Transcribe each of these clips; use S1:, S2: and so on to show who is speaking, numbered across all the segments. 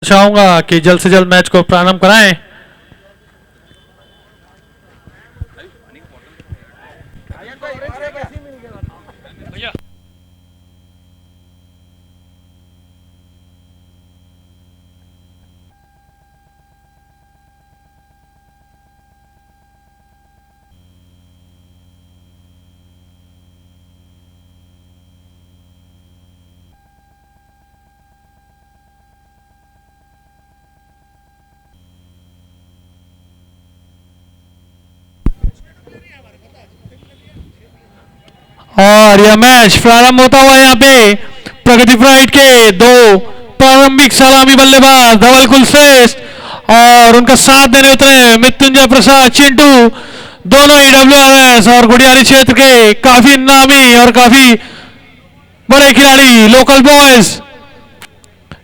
S1: चाहूंगा कि जल्द से जल्द मैच को प्रारंभ कराएं। और यह मैच प्रारंभ होता हुआ यहाँ पे प्रगति प्राइड के दो प्रारंभिक सलामी बल्लेबाज धवल कुलश्रेष्ठ और उनका साथ देने उतरे मृत्युंजय प्रसाद चिंटू, दोनों ही WRS और गुड़ियारी क्षेत्र के काफी नामी और काफी बड़े खिलाड़ी, लोकल बॉयज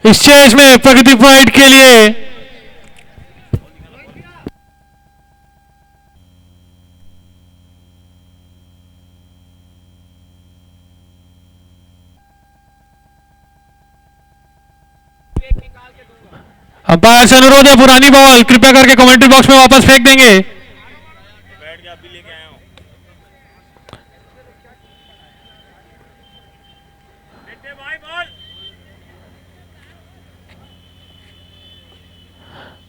S1: इस चेस में प्रगति प्राइड के लिए। अंपायर से अनुरोध है, पुरानी बॉल कृपया करके कमेंट्री बॉक्स में वापस फेंक देंगे।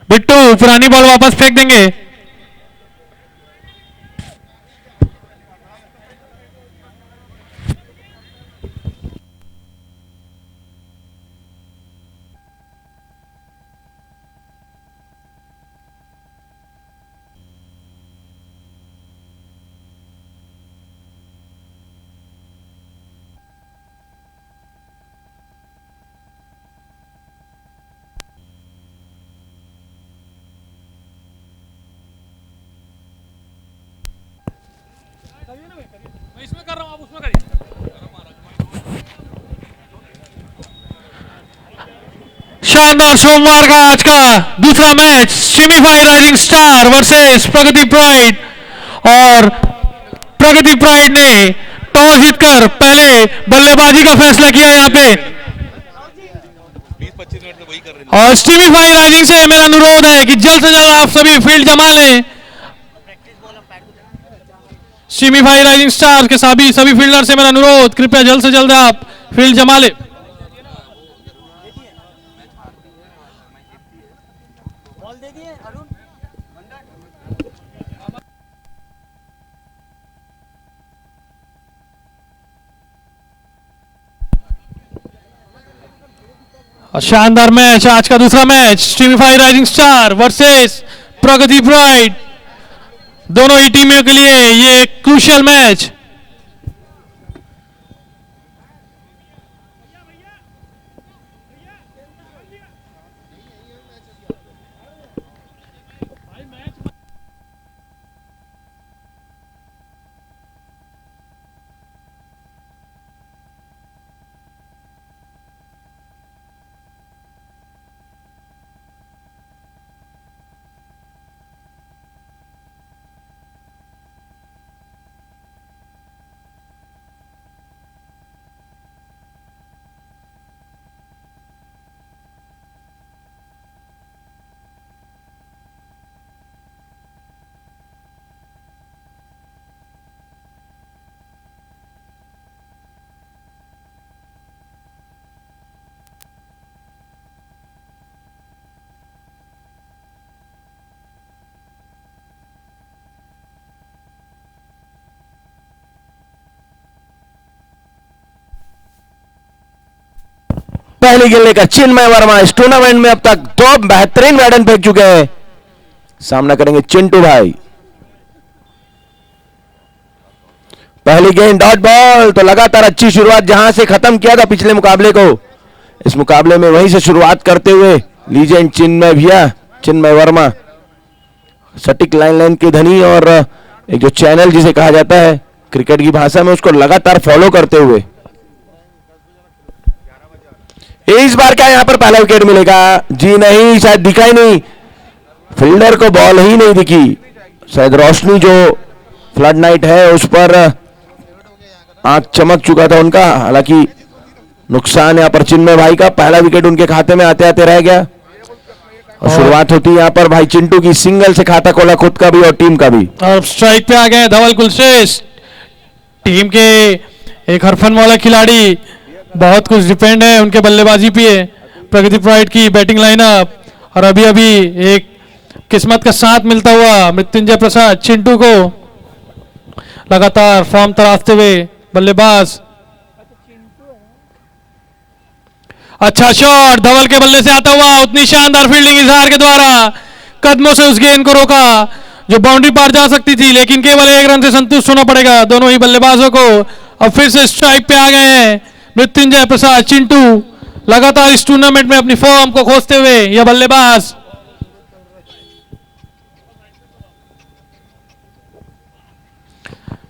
S1: बिट्टू पुरानी बॉल वापस फेंक देंगे। इसमें कर रहा हूं, आप उसमें करिए। शानदार सोमवार का आज का दूसरा मैच सेमीफाई राइजिंग स्टार वर्सेस प्रगति प्राइड, और प्रगति प्राइड ने टॉस जीतकर पहले बल्लेबाजी का फैसला किया यहाँ पे।
S2: 20-25 मिनट में वही कर रहे हैं।
S1: और सेमीफाई राइजिंग से मेरा अनुरोध है कि जल्द से जल्द आप सभी फील्ड जमा लें। सेमीफाई राइजिंग स्टार के सभी फील्डर से मेरा अनुरोध, कृपया जल्द से जल्द आप फील्ड जमा ले। और शानदार मैच, आज का दूसरा मैच सेमीफाई राइजिंग स्टार वर्सेस प्रगति प्राइड, दोनों ही टीमों के लिए ये क्रूशियल मैच।
S3: पहली गेंद लेकर चिन्मय वर्मा इस टूर्नामेंट में अब तक 2 बेहतरीन बैटन फेंक चुके हैं। सामना करेंगे चिंटू भाई। पहली गेंद डॉट बॉल, तो लगातार अच्छी शुरुआत जहां से खत्म किया था पिछले मुकाबले को, इस मुकाबले में वहीं से शुरुआत करते हुए लीजेंड चिन्मय वर्मा, सटीक लाइन के धनी और एक जो चैनल जिसे कहा जाता है क्रिकेट की भाषा में, उसको लगातार फॉलो करते हुए इस बार क्या यहां पर पहला विकेट मिलेगा? जी नहीं, शायद दिखा ही नहीं, फील्डर को बॉल ही नहीं दिखी। शायद रोशनी जो फ्लड नाइट है उस पर आंख चमक चुका था उनका। हालांकि नुकसान यहां पर चिन्मय भाई का, पहला विकेट उनके खाते में आते आते रह गया। और शुरुआत होती है यहाँ पर भाई चिंटू की सिंगल से खाता खोला खुद का भी और टीम का भी।
S1: और स्ट्राइक पे आ गए धवल कुलश्रेष्ठ, टीम के एक हरफन वाला खिलाड़ी, बहुत कुछ डिपेंड है उनके बल्लेबाजी पे। प्रगति प्राइड की बैटिंग लाइनअप, और अभी अभी एक किस्मत का साथ मिलता हुआ मृत्युंजय प्रसाद चिंटू को लगातार फॉर्म तराशते हुए बल्लेबाज। अच्छा शॉट धवल के बल्ले से आता हुआ, उतनी शानदार फील्डिंग इजहार के द्वारा कदमों से उस गेंद को रोका जो बाउंड्री पार जा सकती थी, लेकिन केवल एक रन से संतुष्ट होना पड़ेगा दोनों ही बल्लेबाजों को। अब फिर से स्ट्राइक पे आ गए हैं मृत्युंजय प्रसाद चिंटू, लगातार इस टूर्नामेंट में अपनी फॉर्म को खोजते हुए यह बल्लेबाज।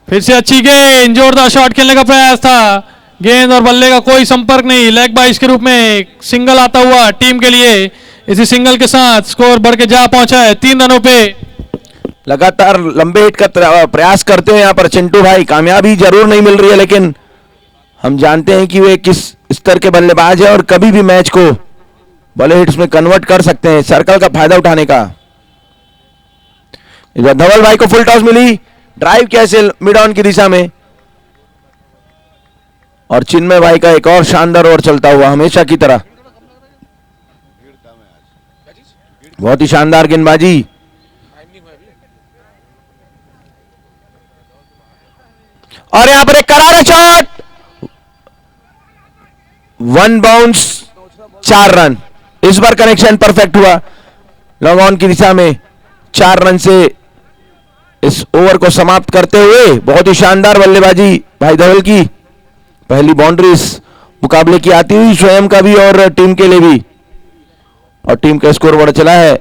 S1: फिर से अच्छी गेंद, जोरदार शॉट खेलने का प्रयास था, गेंद और बल्ले का कोई संपर्क नहीं, लेग बाइस के रूप में सिंगल आता हुआ टीम के लिए। इसी सिंगल के साथ स्कोर बढ़ के जा पहुंचा है 3 रनों पे।
S3: लगातार लंबे हिट का प्रयास करते हैं यहाँ पर चिंटू भाई, कामयाबी जरूर नहीं मिल रही है, लेकिन हम जानते हैं कि वे किस स्तर के बल्लेबाज है और कभी भी मैच को बड़े हिट्स में कन्वर्ट कर सकते हैं, सर्कल का फायदा उठाने का। इधर धवल भाई को फुल टॉस मिली, ड्राइव कैसे मिड ऑन की दिशा में, और चिन्मय भाई का एक और शानदार ओवर चलता हुआ हमेशा की तरह। बहुत ही शानदार गेंदबाजी, और यहां पर एक करारा शॉट, 1 बाउंस 4 रन। इस बार कनेक्शन परफेक्ट हुआ, लॉन्ग ऑन की दिशा में 4 रन से इस ओवर को समाप्त करते हुए बहुत ही शानदार बल्लेबाजी भाई धवल की। पहली बाउंड्री इस मुकाबले की आती हुई स्वयं का भी और टीम के लिए भी, और टीम का स्कोर बढ़ चला है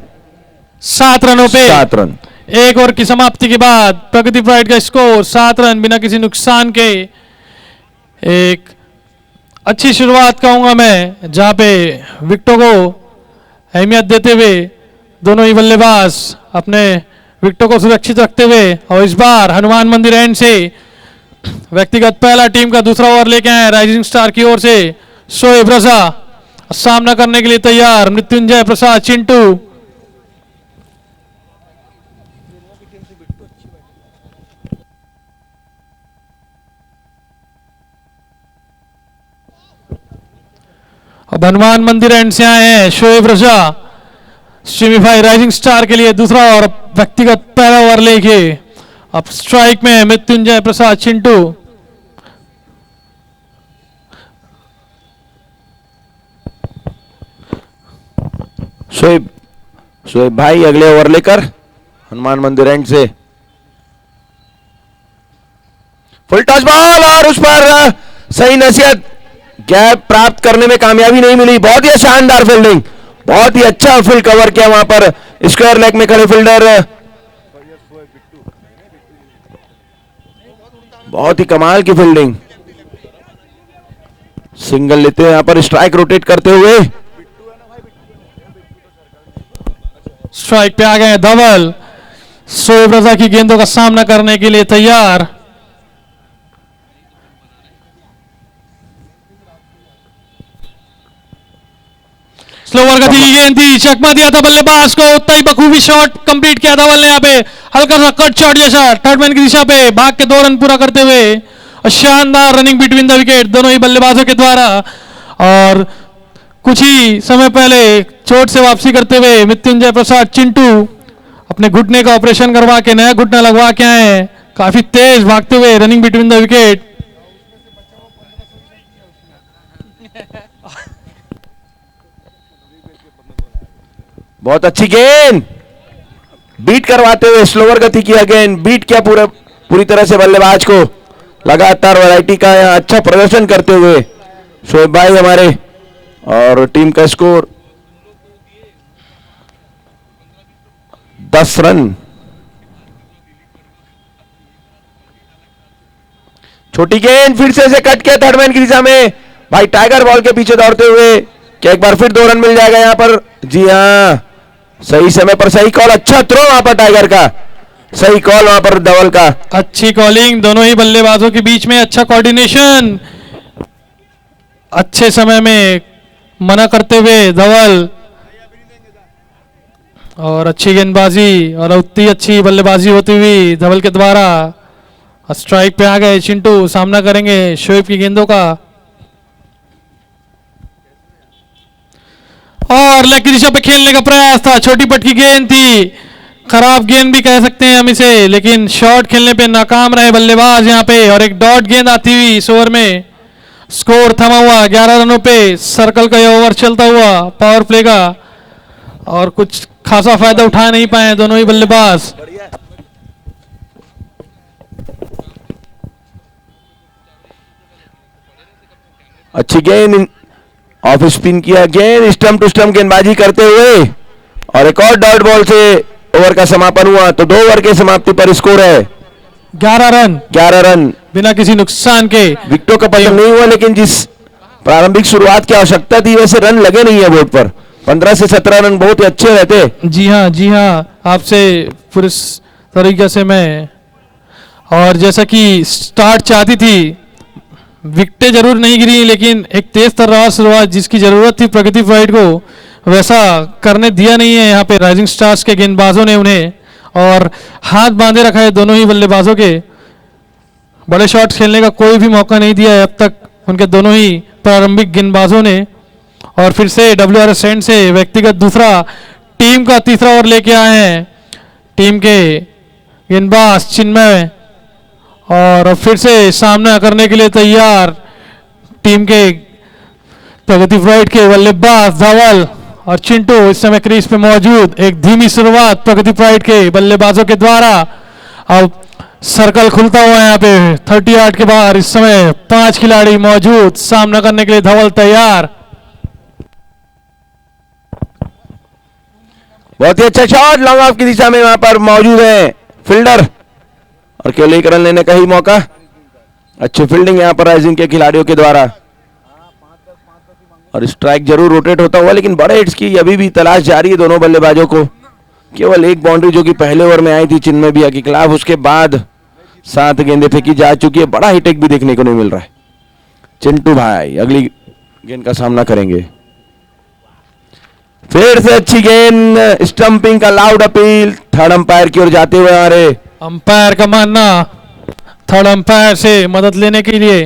S1: 7 रनों पे।
S3: 7 रन।
S1: एक ओवर की समाप्ति के बाद प्रगति प्राइड का स्कोर 7 रन बिना किसी नुकसान के। एक अच्छी शुरुआत कहूंगा मैं, जहां पे विकेटों को अहमियत देते हुए दोनों ही बल्लेबाज अपने विकेटों को सुरक्षित रखते हुए, और इस बार हनुमान मंदिर एंड से व्यक्तिगत पहला टीम का दूसरा ओवर लेके आए राइजिंग स्टार की ओर से शोएब रजा। सामना करने के लिए तैयार मृत्युंजय प्रसाद चिंटू। अब हनुमान मंदिर एंड से आए हैं शोएब रजा, स्ट्रीमीफाई राइजिंग स्टार के लिए दूसरा और व्यक्तिगत पहला ओवर लेके। अब स्ट्राइक में मृत्युंजय प्रसाद चिंटू।
S3: शोएब भाई अगले ओवर लेकर हनुमान मंदिर एंड से फुल टॉस बॉल, और उस पर सही नसीहत, गैप प्राप्त करने में कामयाबी नहीं मिली। बहुत ही शानदार फील्डिंग, बहुत ही अच्छा फुल कवर किया वहां पर स्क्वायर लेग में खड़े फील्डर, बहुत ही कमाल की फील्डिंग। सिंगल लेते हैं यहां पर स्ट्राइक रोटेट करते हुए।
S1: स्ट्राइक पे आ गए धवल, शोएब रजा की गेंदों का सामना करने के लिए तैयार। स्लोवर गति की गेंद थी, चकमा दिया था बल्लेबाज को, उतना ही बखूबी शॉट कंप्लीट किया धवल ने यहाँ पे, हल्का सा कट शॉट जैसा थर्ड मैन की दिशा पे भाग के 2 रन पूरा करते हुए, और शानदार रनिंग बिटवीन द विकेट दोनों ही बल्लेबाजों के द्वारा। और कुछ ही समय पहले चोट से वापसी करते हुए मृत्युंजय प्रसाद चिंटू अपने घुटने का ऑपरेशन करवा के नया घुटना लगवा के आए हैं, काफी तेज भागते हुए रनिंग बिटवीन द विकेट।
S3: बहुत अच्छी गेंद, बीट करवाते हुए स्लोवर गति किया गेंद, बीट किया पूरी तरह से बल्लेबाज को। लगातार वैरायटी का यहाँ अच्छा प्रदर्शन करते हुए शोएब भाई हमारे, और टीम का स्कोर 10 रन। छोटी गेंद फिर से कट किया थर्ड मैन की दिशा में, भाई टाइगर बॉल के पीछे दौड़ते हुए, क्या एक बार फिर 2 रन मिल जाएगा यहाँ पर? जी हाँ, सही समय पर सही कॉल, अच्छा थ्रो वहां पर टाइगर का, सही कॉल वहां पर धवल का।
S1: अच्छी कॉलिंग दोनों ही बल्लेबाजों के बीच में, अच्छा कोऑर्डिनेशन, अच्छे समय में मना करते हुए धवल और अच्छी गेंदबाजी और उतनी अच्छी बल्लेबाजी होती हुई धवल के द्वारा स्ट्राइक पे आ गए चिंटू, सामना करेंगे शोएब की गेंदों का। और लेग की दिशा पे खेलने का प्रयास था, छोटी पट की गेंद थी, खराब गेंद भी कह सकते हैं हम इसे, लेकिन शॉट खेलने पे नाकाम रहे बल्लेबाज यहाँ पे। और एक डॉट गेंद आती हुई इस ओवर में, स्कोर थमा हुआ 11 रनों पे। सर्कल का ये ओवर चलता हुआ पावर प्ले का, और कुछ खासा फायदा उठा नहीं पाए दोनों ही बल्लेबाज।
S3: अच्छी गेंद, ऑफ स्पिन किया गेंद, स्टंप टू स्टंप गेंदबाजी करते हुए, और एक और डॉट बॉल से ओवर का समापन हुआ। तो 2 ओवर के समाप्ति पर स्कोर है
S1: 11 रन,
S3: 11 रन
S1: बिना किसी नुकसान के।
S3: विकेटों का पतन नहीं हुआ, लेकिन जिस प्रारंभिक शुरुआत की आवश्यकता थी वैसे रन लगे नहीं है बोर्ड पर। 15 से 17 रन बहुत ही अच्छे रहते।
S1: जी हाँ, आपसे पूरे तरीके से मैं, और जैसा कि स्टार्ट चाहती थी, विकेटें जरूर नहीं गिरी, लेकिन एक तेज तर्रार शुरुआत जिसकी जरूरत थी प्रगति प्राइड को, वैसा करने दिया नहीं है यहाँ पे राइजिंग स्टार्स के गेंदबाजों ने उन्हें, और हाथ बांधे रखा है दोनों ही बल्लेबाजों के। बड़े शॉट्स खेलने का कोई भी मौका नहीं दिया है अब तक उनके दोनों ही प्रारंभिक गेंदबाजों ने। और फिर से WRS एंड से व्यक्तिगत दूसरा, टीम का तीसरा ओवर लेके आए हैं टीम के गेंदबाज चिन्मय, और फिर से सामना करने के लिए तैयार टीम के प्रगति प्राइड के बल्लेबाज धवल और चिंटू इस समय क्रीज पे मौजूद। एक धीमी शुरुआत प्रगति प्राइड के बल्लेबाजों के द्वारा, अब सर्कल खुलता हुआ है यहाँ पे 30 यार्ड के बाहर। इस समय 5 खिलाड़ी मौजूद, सामना करने के लिए धवल तैयार।
S3: बहुत ही अच्छा शॉट, लॉन्ग ऑफ की दिशा में वहां पर मौजूद है फील्डर, और केवल एक रन लेने का ही मौका। अच्छी फील्डिंग यहाँ पर राइजिंग के खिलाड़ियों के द्वारा, और स्ट्राइक जरूर रोटेट होता हुआ, लेकिन बड़े हिट्स की अभी भी तलाश जारी है दोनों बल्लेबाजों को। केवल एक बाउंड्री जो कि पहले ओवर में आई थी चिन्मय भैया के खिलाफ, उसके बाद 7 गेंदें फेंकी जा चुकी है। बड़ा हिट एक भी देखने को नहीं मिल रहा है। चिंटू भाई अगली गेंद का सामना करेंगे। फिर से अच्छी गेंद, स्टंपिंग का लाउड अपील थर्ड अंपायर की ओर जाते हुए आ रहे।
S1: अंपायर का मानना थर्ड अंपायर से मदद लेने के लिए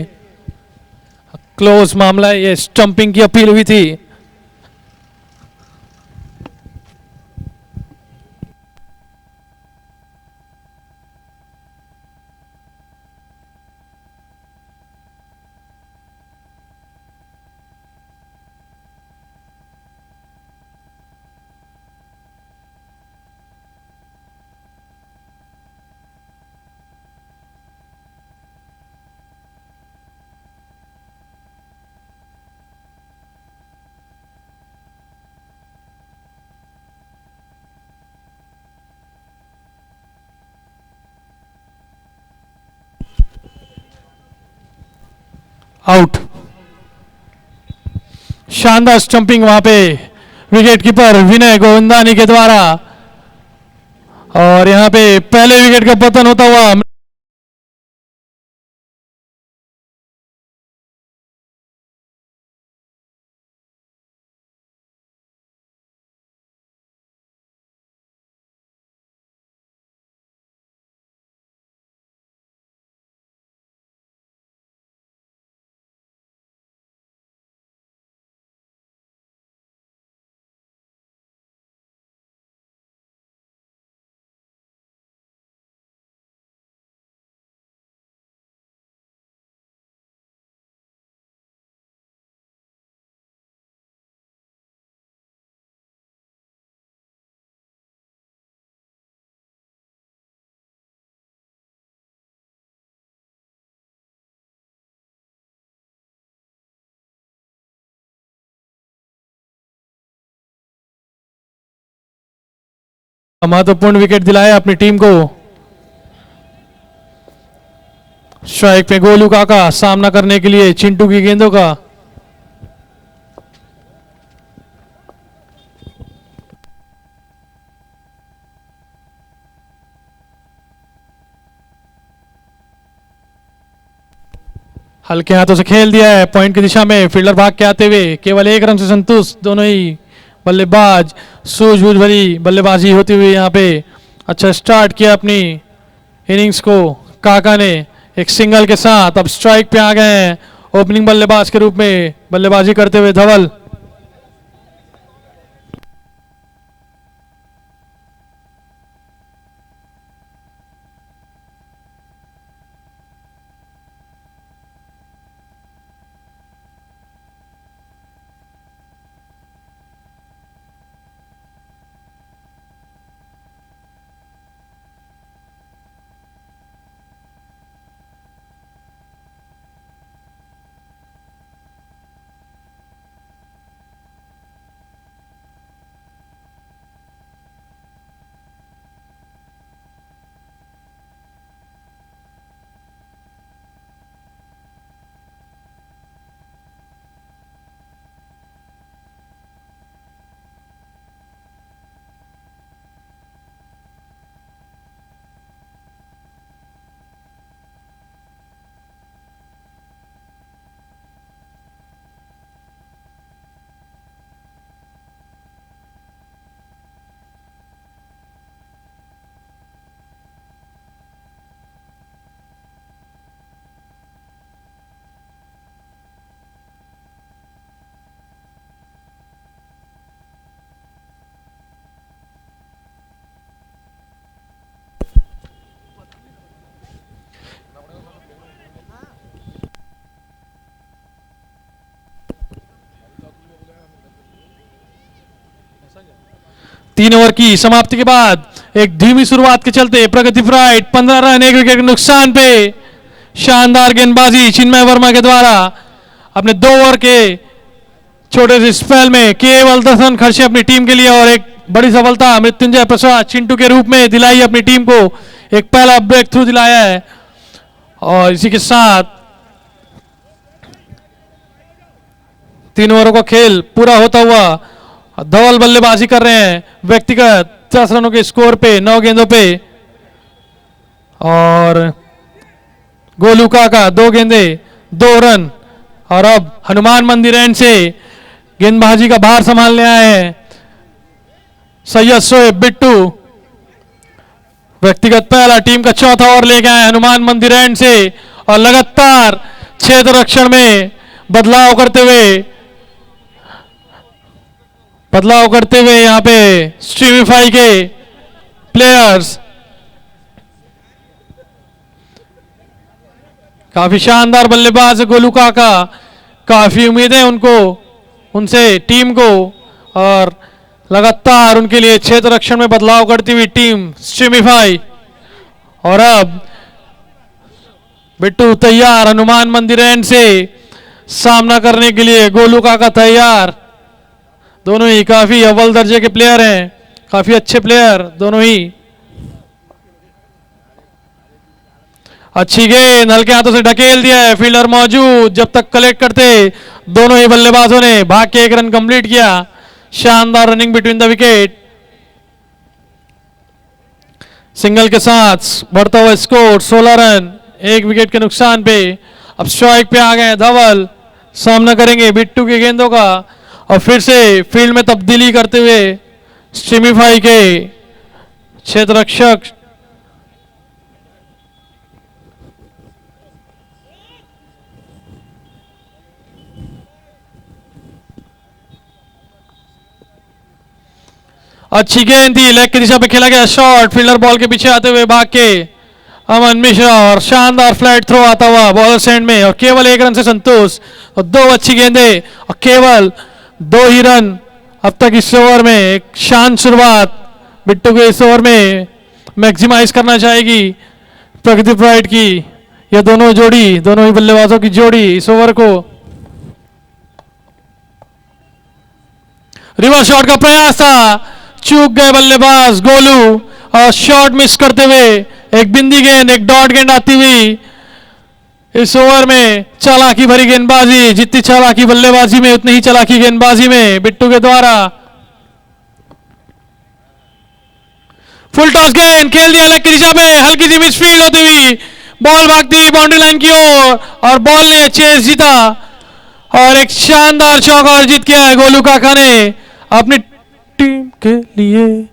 S1: क्लोज मामला है, ये स्टंपिंग की अपील हुई थी। आउट। शानदार स्टंपिंग वहां पे विकेट कीपर विनय गोविंदानी के द्वारा, और यहां पे पहले विकेट का पतन होता हुआ महत्वपूर्ण विकेट दिलाया अपनी टीम को। स्ट्राइक पे गोलू काका, सामना करने के लिए चिंटू की गेंदों का। हल्के हाथों से खेल दिया है पॉइंट की दिशा में। फील्डर भाग के आते हुए केवल 1 रन से संतुष्ट दोनों ही बल्लेबाज सूझबूझ भरी बल्लेबाजी होती हुई यहाँ पे अच्छा स्टार्ट किया अपनी इनिंग्स को काका ने एक सिंगल के साथ। अब स्ट्राइक पे आ गए हैं ओपनिंग बल्लेबाज के रूप में बल्लेबाजी करते हुए धवल। तीन ओवर की समाप्ति के बाद एक धीमी शुरुआत के चलते प्रगति प्राइड 15 रन 1 विकेट के नुकसान पे शानदार गेंदबाजी चिन्मय वर्मा के द्वारा अपने 2 ओवर के छोटे से स्पेल में केवल 10 रन खर्चे अपनी टीम के लिए और एक बड़ी सफलता मृत्युंजय प्रसाद चिंटू के रूप में दिलाई अपनी टीम को। एक पहला ब्रेक थ्रू दिलाया है और इसी के साथ 3 ओवरों का खेल पूरा होता हुआ धवल बल्लेबाजी कर रहे हैं व्यक्तिगत 10 रनों के स्कोर पे 9 गेंदों पे और गोलू काका 2 गेंदे 2 रन। और अब हनुमान मंदिर एंड से गेंदबाजी का भार संभालने आए हैं सैयद शोएब बिट्टू। व्यक्तिगत पहला टीम का चौथा ओवर लेके आए हनुमान मंदिर एंड से और लगातार क्षेत्र रक्षण में बदलाव करते हुए यहां पे स्ट्रीमिफाई के प्लेयर्स काफी शानदार बल्लेबाज गोलू काका। काफी उम्मीदें उनसे टीम को और लगातार उनके लिए क्षेत्र रक्षण में बदलाव करती हुई टीम स्ट्रीमिफाई। और अब बिट्टू तैयार हनुमान मंदिर एंड से सामना करने के लिए गोलू काका तैयार। दोनों ही काफी अव्वल दर्जे के प्लेयर हैं काफी अच्छे प्लेयर दोनों ही। अच्छी गेंद हल्के हाथों से ढकेल दिया है फील्डर मौजूद जब तक कलेक्ट करते दोनों ही बल्लेबाजों ने भाग के 1 रन कंप्लीट किया। शानदार running between the wicket single के साथ बढ़ता हुआ स्कोर 16 रन 1 विकेट के नुकसान पे। अब स्ट्राइक पे आ गए धवल सामना करेंगे बिट्टू के गेंदों का और फिर से फील्ड में तब्दीली करते हुए स्ट्रीमिफाई के क्षेत्र रक्षक अच्छी गेंद थी लेग की दिशा पे खेला गया शॉट फील्डर बॉल के पीछे आते हुए भाग के अमन मिश्रा और शानदार फ्लैट थ्रो आता हुआ बॉलर स्टैंड में और केवल 1 रन से संतोष और 2 अच्छी गेंदें और केवल 2 ही रन। अब तक इस ओवर में एक शांत शुरुआत बिट्टू को इस ओवर में मैक्सिमाइज करना चाहेगी प्रगति प्राइड की यह दोनों ही बल्लेबाजों की जोड़ी इस ओवर को। रिवर्स शॉट का प्रयास था चूक गए बल्लेबाज गोलू और शॉट मिस करते हुए एक बिंदी गेंद एक डॉट गेंद आती हुई इस ओवर में चालाकी भरी गेंदबाजी जितनी चालाकी बल्लेबाजी में उतनी ही चालाकी गेंदबाजी में बिट्टू के द्वारा। फुल टॉस गेंद खेल दिया लेग की दिशा में हल्की सी मिस फील्ड होती हुई बॉल भागती हुई बाउंड्री लाइन की ओर और बॉल ने चेस जीता और एक शानदार चौका अर्जित किया है गोलू काका ने अपनी के लिए।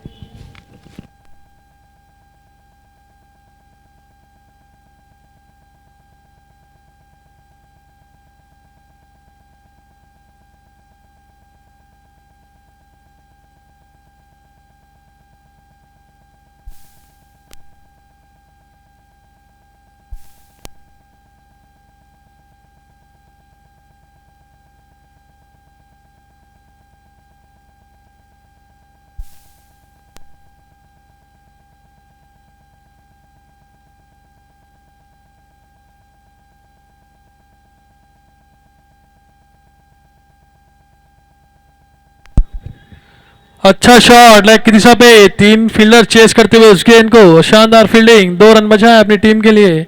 S1: अच्छा शॉट लेग की दिशा पे, 3 फील्डर चेस करते हुए उस गेंद को, शानदार फील्डिंग, 2 रन बचाए अपनी टीम के लिए।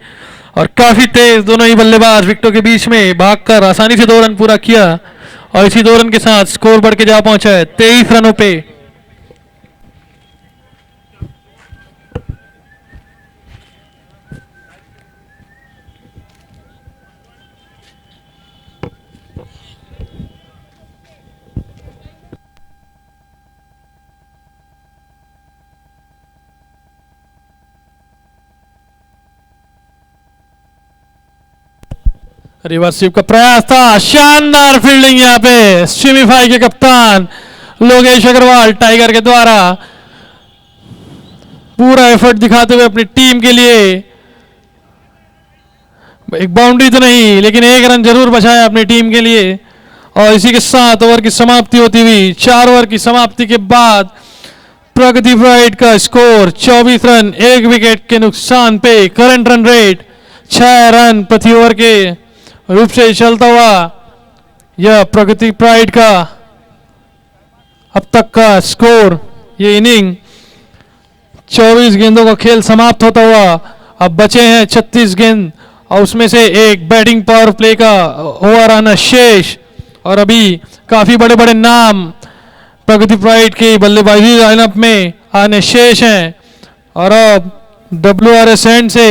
S1: और काफी तेज दोनों ही बल्लेबाज विकेटों के बीच में भागकर आसानी से 2 रन पूरा किया और इसी 2 रन के साथ स्कोर बढ़ के जा पहुंचा है 23 रनों पे। रिवर्सिव का प्रयास था, शानदार फील्डिंग यहाँ पे स्ट्रीमिफाई के कप्तान लोकेश अग्रवाल टाइगर के द्वारा पूरा एफर्ट दिखाते हुए अपनी टीम के लिए एक बाउंड्री तो नहीं लेकिन 1 रन जरूर बचाया अपनी टीम के लिए। और इसी के साथ ओवर की समाप्ति होती हुई 4 ओवर की समाप्ति के बाद प्रगति प्राइड का स्कोर 24 रन 1 विकेट के नुकसान पे, करंट रन रेट 6 रन प्रति ओवर के रूप से चलता हुआ यह प्रगति प्राइड का अब तक का स्कोर। ये इनिंग 24 गेंदों का खेल समाप्त होता हुआ अब बचे हैं 36 गेंद और उसमें से एक बैटिंग पावर प्ले का ओवर आना शेष। और अभी काफी बड़े बड़े नाम प्रगति प्राइड की बल्लेबाजी लाइनअप में आने शेष हैं। और अब WRS एंड से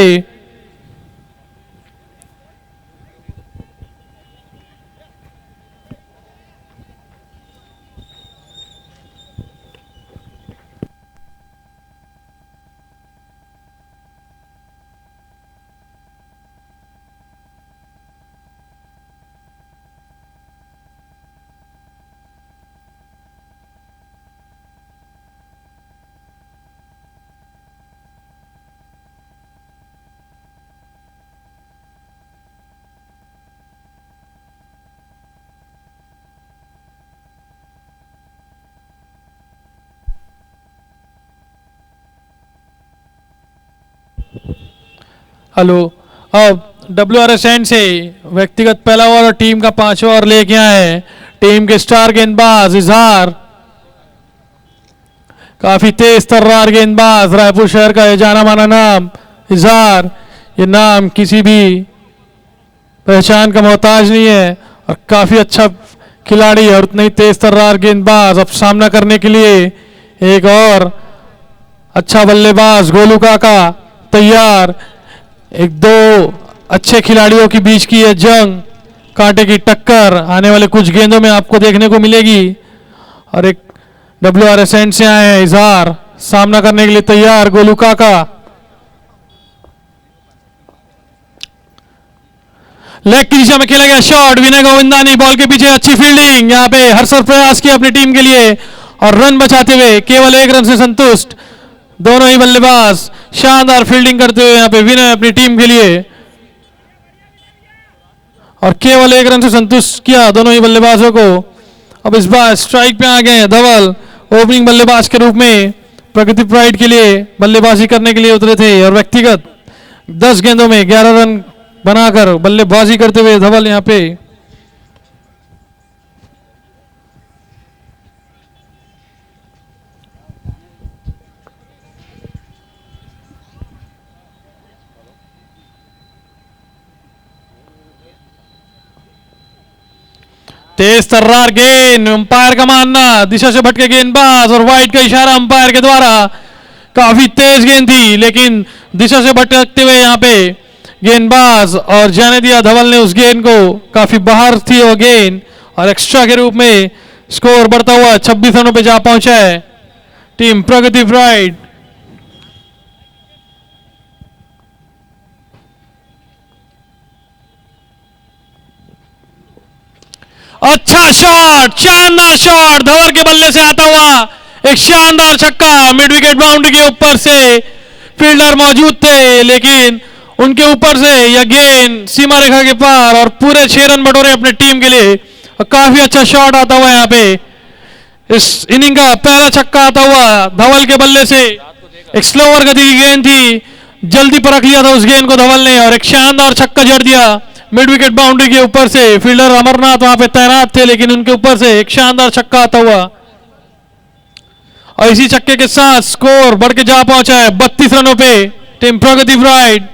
S1: हेलो, अब WRS एंड से व्यक्तिगत पहला ओवर और टीम का 5वां ओवर लेके आए टीम के स्टार गेंदबाज इजहार। काफी तेज तर्रार गेंदबाज, रायपुर शहर का ये जाना माना नाम इजहार। ये नाम किसी भी पहचान का मोहताज नहीं है और काफी अच्छा खिलाड़ी और उतना ही तेज तर्रार गेंदबाज। अब सामना करने के लिए एक और अच्छा बल्लेबाज गोलू काका तैयार। 1-2 अच्छे खिलाड़ियों के बीच की यह जंग, कांटे की टक्कर आने वाले कुछ गेंदों में आपको देखने को मिलेगी। और एक WRS एंड से आए हैं इजहार, सामना करने के लिए तैयार गोलू काका। लेग की दिशा में खेला गया शॉट, विनय गोविंदानी बॉल के पीछे अच्छी फील्डिंग, यहाँ पे हरसर प्रयास किया अपनी टीम के लिए और रन बचाते हुए केवल 1 रन से संतुष्ट दोनों ही बल्लेबाज। शानदार फील्डिंग करते हुए यहाँ पे विनय अपनी टीम के लिए और केवल 1 रन से संतुष्ट किया दोनों ही बल्लेबाजों को। अब इस बार स्ट्राइक पे आ गए हैं धवल, ओपनिंग बल्लेबाज के रूप में प्रगति प्राइड के लिए बल्लेबाजी करने के लिए उतरे थे और व्यक्तिगत 10 गेंदों में 11 रन बनाकर बल्लेबाजी करते हुए धवल यहाँ पे तेज तर्रार गेंद, अंपायर का मानना दिशा से भटके गेंदबाज और वाइड का इशारा अंपायर के द्वारा। काफी तेज गेंद थी लेकिन दिशा से भटकते हुए यहाँ पे गेंदबाज और जाने दिया धवल ने उस गेंद को। काफी बाहर थी वो गेंद और एक्स्ट्रा के रूप में स्कोर बढ़ता हुआ 26 रनों पे जा पहुंचा है। टीम प्रगति प्राइड। अच्छा शॉट, शानदार शॉट, धवल के बल्ले से आता हुआ एक शानदार छक्का मिड विकेट बाउंड्री के ऊपर से। फील्डर मौजूद थे लेकिन उनके ऊपर से यह गेंद सीमा रेखा के पार और पूरे 6 रन बटोरे अपने टीम के लिए। और काफी अच्छा शॉट आता हुआ यहाँ पे। इस इनिंग का पहला छक्का आता हुआ धवल के बल्ले से। एक स्लोअर गति की गेंद थी, जल्दी परख लिया था उस गेंद को धवल ने और एक शानदार छक्का जड़ दिया मिड विकेट बाउंड्री के ऊपर से। फील्डर अमरनाथ वहां पे तैनात थे लेकिन उनके ऊपर से एक शानदार छक्का आता हुआ और इसी छक्के के साथ स्कोर बढ़ के जा पहुंचा है 32 रनों पे टीम प्रगति प्राइड।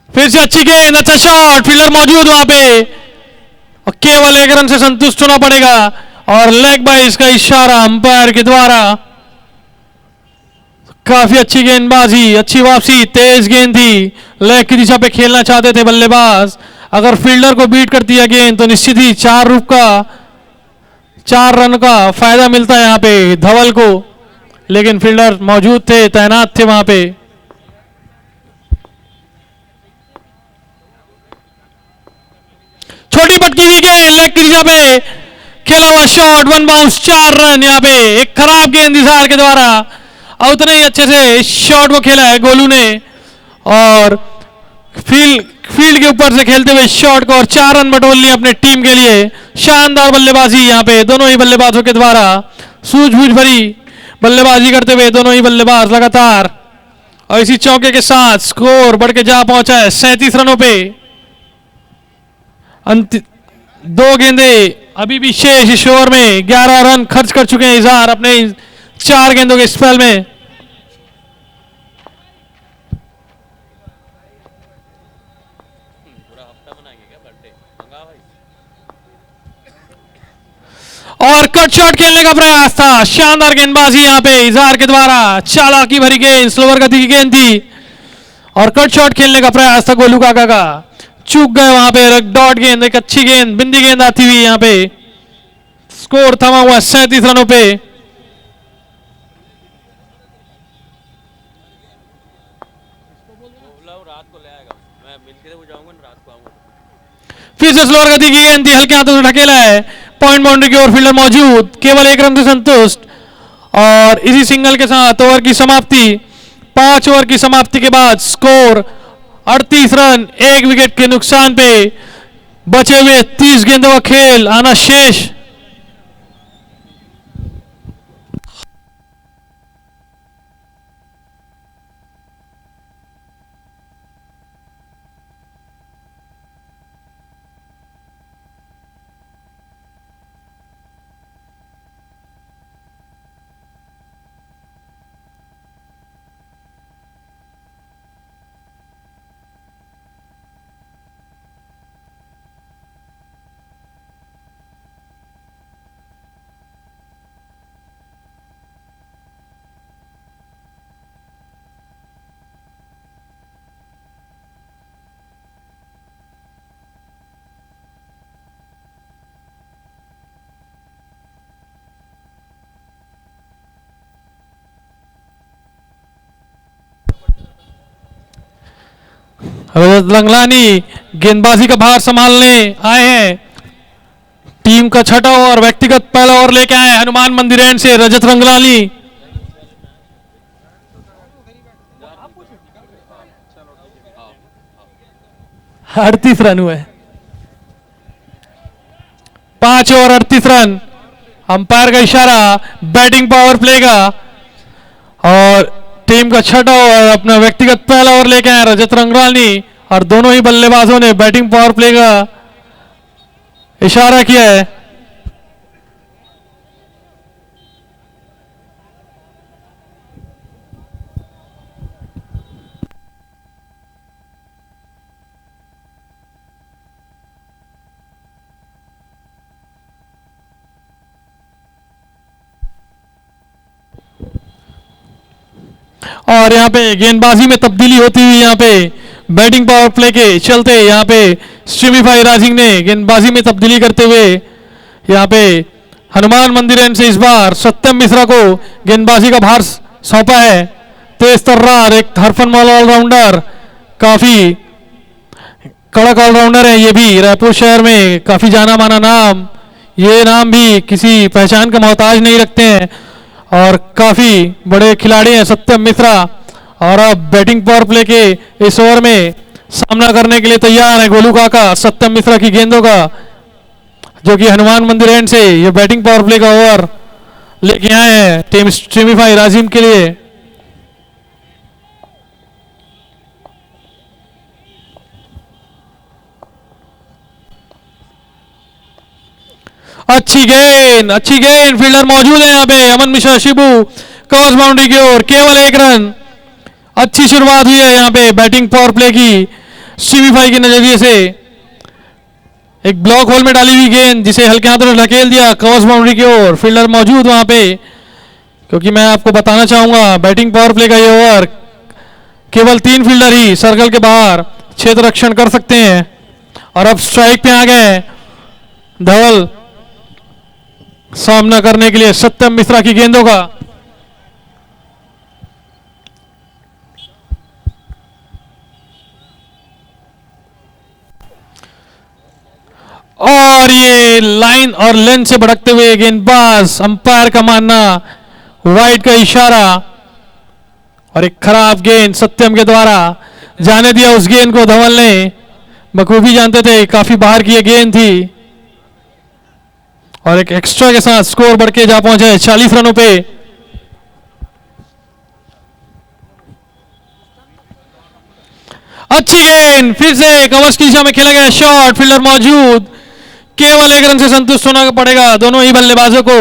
S1: फिर से अच्छी गेंद, अच्छा शॉट, फील्डर मौजूद वहां पे और केवल 1 रन से संतुष्ट होना पड़ेगा और लेग बाइस का इशारा अंपायर के द्वारा। काफी अच्छी गेंदबाजी, अच्छी वापसी, तेज गेंद थी, लेग की दिशा पे खेलना चाहते थे बल्लेबाज। अगर फील्डर को बीट करती है गेंद तो निश्चित ही 4 रन का फायदा मिलता है यहां पे धवल को, लेकिन फील्डर मौजूद थे, तैनात थे वहां पे। छोटी पटकी हुई गेंद, लेग की दिशा पे खेला हुआ शॉट, 1 बाउंस, 4 रन। यहाँ पे एक खराब गेंद इजहार के द्वारा और उतने ही अच्छे से शॉट को खेला है गोलू ने और फील्ड के ऊपर से खेलते हुए शॉट को और 4 रन बटोर लिए अपने टीम के लिए। शानदार बल्लेबाजी यहाँ पे दोनों ही बल्लेबाजों के द्वारा, सूझबूझ भरी बल्लेबाजी करते हुए दोनों ही बल्लेबाज लगातार। और इसी चौके के साथ स्कोर बढ़ के जा पहुंचा है 37 रनों पे। 2 गेंदे अभी भी शेष इस ओवर में, 11 रन खर्च कर चुके हैं इजहार अपने 4 गेंदों के स्पेल में। और कट शॉट खेलने का प्रयास था, शानदार गेंदबाजी यहाँ पे इजहार के द्वारा, चालाकी भरी गेंद, स्लोअर गति की गेंद थी और कट शॉट खेलने का प्रयास था गोलू काका का। चूक गए वहां पे, डॉट गेंद, एक अच्छी गेंद, बिंदी गेंद आती हुई यहाँ पे। स्कोर थमा हुआ 37 रनों पे। फिर से स्लोअर गति की गेंद थी, हल्के हाथों से ढकेला है, पॉइंट बाउंड्री की ओर, फील्डर मौजूद, केवल 1 रन से संतुष्ट। और इसी सिंगल के साथ ओवर की समाप्ति, 5 ओवर की समाप्ति के बाद स्कोर 38 रन, 1 विकेट के नुकसान पे। बचे हुए 30 गेंदों का खेल आना शेष। रजत रंगलानी गेंदबाजी का भार संभालने आए हैं। टीम का छठा ओवर, व्यक्तिगत पहला ओवर लेके आए हनुमान मंदिर एंड से रजत रंगलानी। अड़तीस रन हुए, 5 ओवर 38 रन। अंपायर का इशारा बैटिंग पावर प्ले का और टीम का छठा ओवर अपना व्यक्तिगत पहला ओवर लेके आए रजत रंगलानी और दोनों ही बल्लेबाजों ने बैटिंग पावर प्ले का इशारा किया है। और यहाँ पे गेंदबाजी में तब्दीली होती हुई यहाँ पे बैटिंग पावर प्ले के चलते यहाँ पे स्ट्रीमीफाई राजिंग ने गेंदबाजी में तब्दीली करते हुए यहाँ पे हनुमान मंदिर एंड से इस बार सत्यम मिश्रा को गेंदबाजी का भार सौंपा है। तेज तर्रार एक हरफनमौल ऑलराउंडर, काफी कड़क ऑलराउंडर है ये भी, रायपुर शहर में काफी जाना माना नाम। ये नाम भी किसी पहचान का मोहताज नहीं रखते हैं और काफी बड़े खिलाड़ी हैं सत्यम मिश्रा। और अब बैटिंग पावर प्ले के इस ओवर में सामना करने के लिए तैयार है गोलू काका सत्यम मिश्रा की गेंदों का, जो कि हनुमान मंदिर एंड से ये बैटिंग पावर प्ले का ओवर लेके आए हैं टीम स्ट्रीमीफाई राजिम के लिए। अच्छी गेंद फील्डर मौजूद है यहाँ पे अमन मिश्रा शिबू, क्रॉस बाउंड्री की ओर केवल 1 रन। अच्छी शुरुआत हुई है यहाँ पे बैटिंग पावर प्ले की स्ट्रीमीफाई के नजरिए से। एक ब्लॉक होल में डाली हुई गेंद जिसे हल्के हाथों से धकेल दिया क्रॉस बाउंड्री की ओर, फील्डर मौजूद वहां पे, क्योंकि मैं आपको बताना चाहूंगा बैटिंग पावर प्ले का ये ओवर केवल 3 फील्डर ही सर्कल के बाहर क्षेत्र रक्षण कर सकते हैं। और अब स्ट्राइक पे आ गए धवल सामना करने के लिए सत्यम मिश्रा की गेंदों का। और ये लाइन और लेंथ से भड़कते हुए गेंदबाज, अंपायर का मानना वाइड का इशारा, और एक खराब गेंद सत्यम के द्वारा जाने दिया उस गेंद को। धवल ने बखूबी जानते थे काफी बाहर की ये गेंद थी और एक एक्स्ट्रा के साथ स्कोर बढ़ के जा पहुंचा है 40 रनों पे। अच्छी गेंद फिर से कवर्स की दिशा में खेला गया शॉट, फील्डर मौजूद, केवल 1 रन से संतुष्ट होना पड़ेगा दोनों ही बल्लेबाजों को।